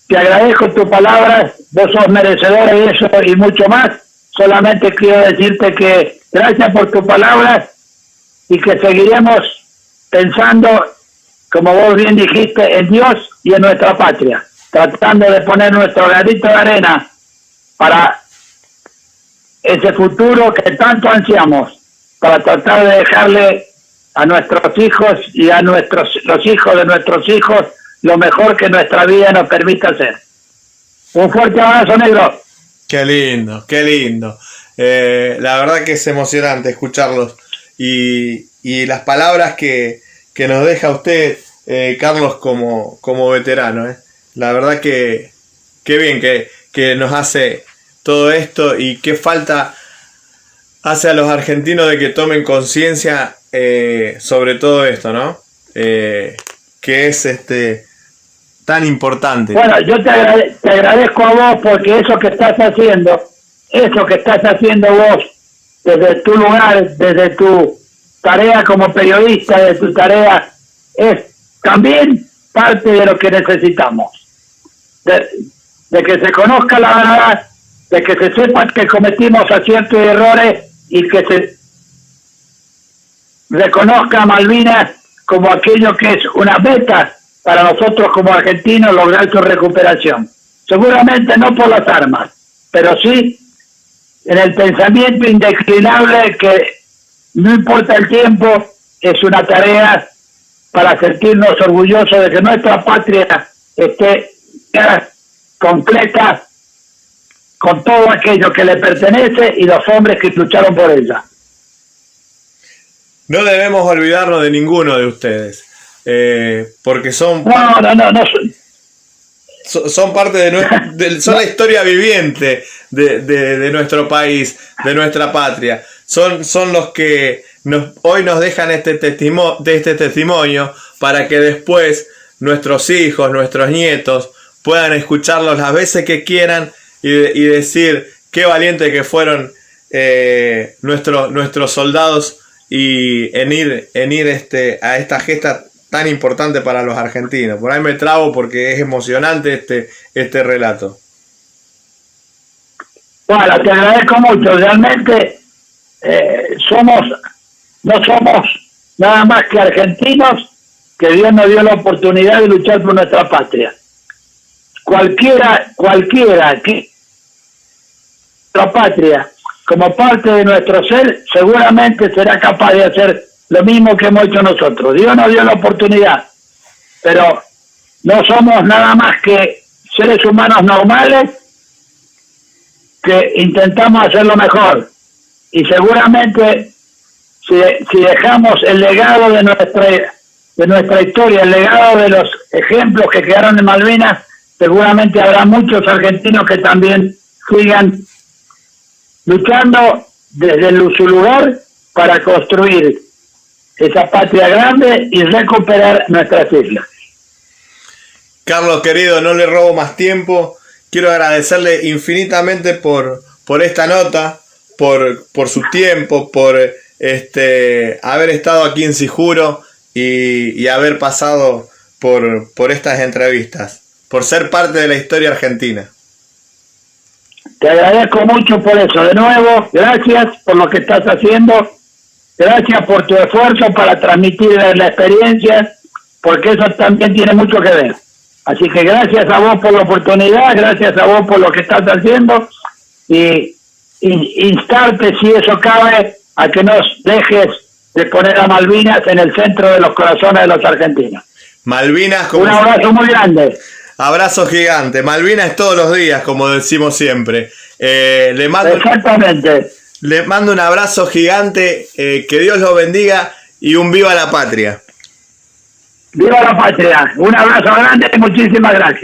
Te agradezco tus palabras, vos sos merecedor de eso y mucho más. Solamente quiero decirte que gracias por tus palabras y que seguiremos pensando, como vos bien dijiste, en Dios y en nuestra patria, tratando de poner nuestro granito de arena para ese futuro que tanto ansiamos, para tratar de dejarle a nuestros hijos y a los hijos de nuestros hijos lo mejor que nuestra vida nos permita hacer. Un fuerte abrazo, negro. Qué lindo, qué lindo. La verdad que es emocionante escucharlos y las palabras que nos deja usted, Carlos, como veterano. La verdad que bien que nos hace todo esto y qué falta hace a los argentinos de que tomen conciencia sobre todo esto, ¿no? Que es tan importante. Bueno, yo te agradezco a vos porque eso que estás haciendo vos desde tu lugar, desde tu tarea como periodista, de tu tarea, es también parte de lo que necesitamos. De que se conozca la verdad, de que se sepa que cometimos aciertos y errores y que se reconozca a Malvinas como aquello que es una meta para nosotros como argentinos, lograr su recuperación. Seguramente no por las armas, pero sí en el pensamiento indeclinable que no importa el tiempo, es una tarea para sentirnos orgullosos de que nuestra patria esté completa con todo aquello que le pertenece y los hombres que lucharon por ella. No debemos olvidarnos de ninguno de ustedes, porque son son parte son la historia viviente de nuestro país, de nuestra patria. Son los que hoy nos dejan este testimonio para que después nuestros hijos, nuestros nietos puedan escucharlos las veces que quieran y decir qué valientes que fueron nuestros soldados y en ir a esta gesta tan importante para los argentinos. Por ahí me trabo porque es emocionante este relato. Bueno, te agradezco mucho. Realmente no somos nada más que argentinos que Dios nos dio la oportunidad de luchar por nuestra patria. Cualquiera que nuestra patria como parte de nuestro ser seguramente será capaz de hacer lo mismo que hemos hecho nosotros. Dios nos dio la oportunidad, pero no somos nada más que seres humanos normales que intentamos hacerlo mejor. Y seguramente si dejamos el legado de nuestra historia, el legado de los ejemplos que quedaron en Malvinas, seguramente habrá muchos argentinos que también sigan luchando desde su lugar para construir esa patria grande y recuperar nuestras islas. Carlos, querido, no le robo más tiempo. Quiero agradecerle infinitamente por esta nota, por su tiempo, por haber estado aquí en Sijuro y haber pasado por estas entrevistas, por ser parte de la historia argentina. Te agradezco mucho por eso. De nuevo, gracias por lo que estás haciendo. Gracias por tu esfuerzo para transmitir la experiencia, porque eso también tiene mucho que ver. Así que gracias a vos por la oportunidad, gracias a vos por lo que estás haciendo y instarte, si eso cabe, a que nos dejes de poner a Malvinas en el centro de los corazones de los argentinos. Malvinas, como un abrazo muy grande. Abrazo gigante. Malvinas es todos los días, como decimos siempre. Exactamente. Le mando un abrazo gigante, que Dios los bendiga y un viva la patria. Viva la patria. Un abrazo grande y muchísimas gracias.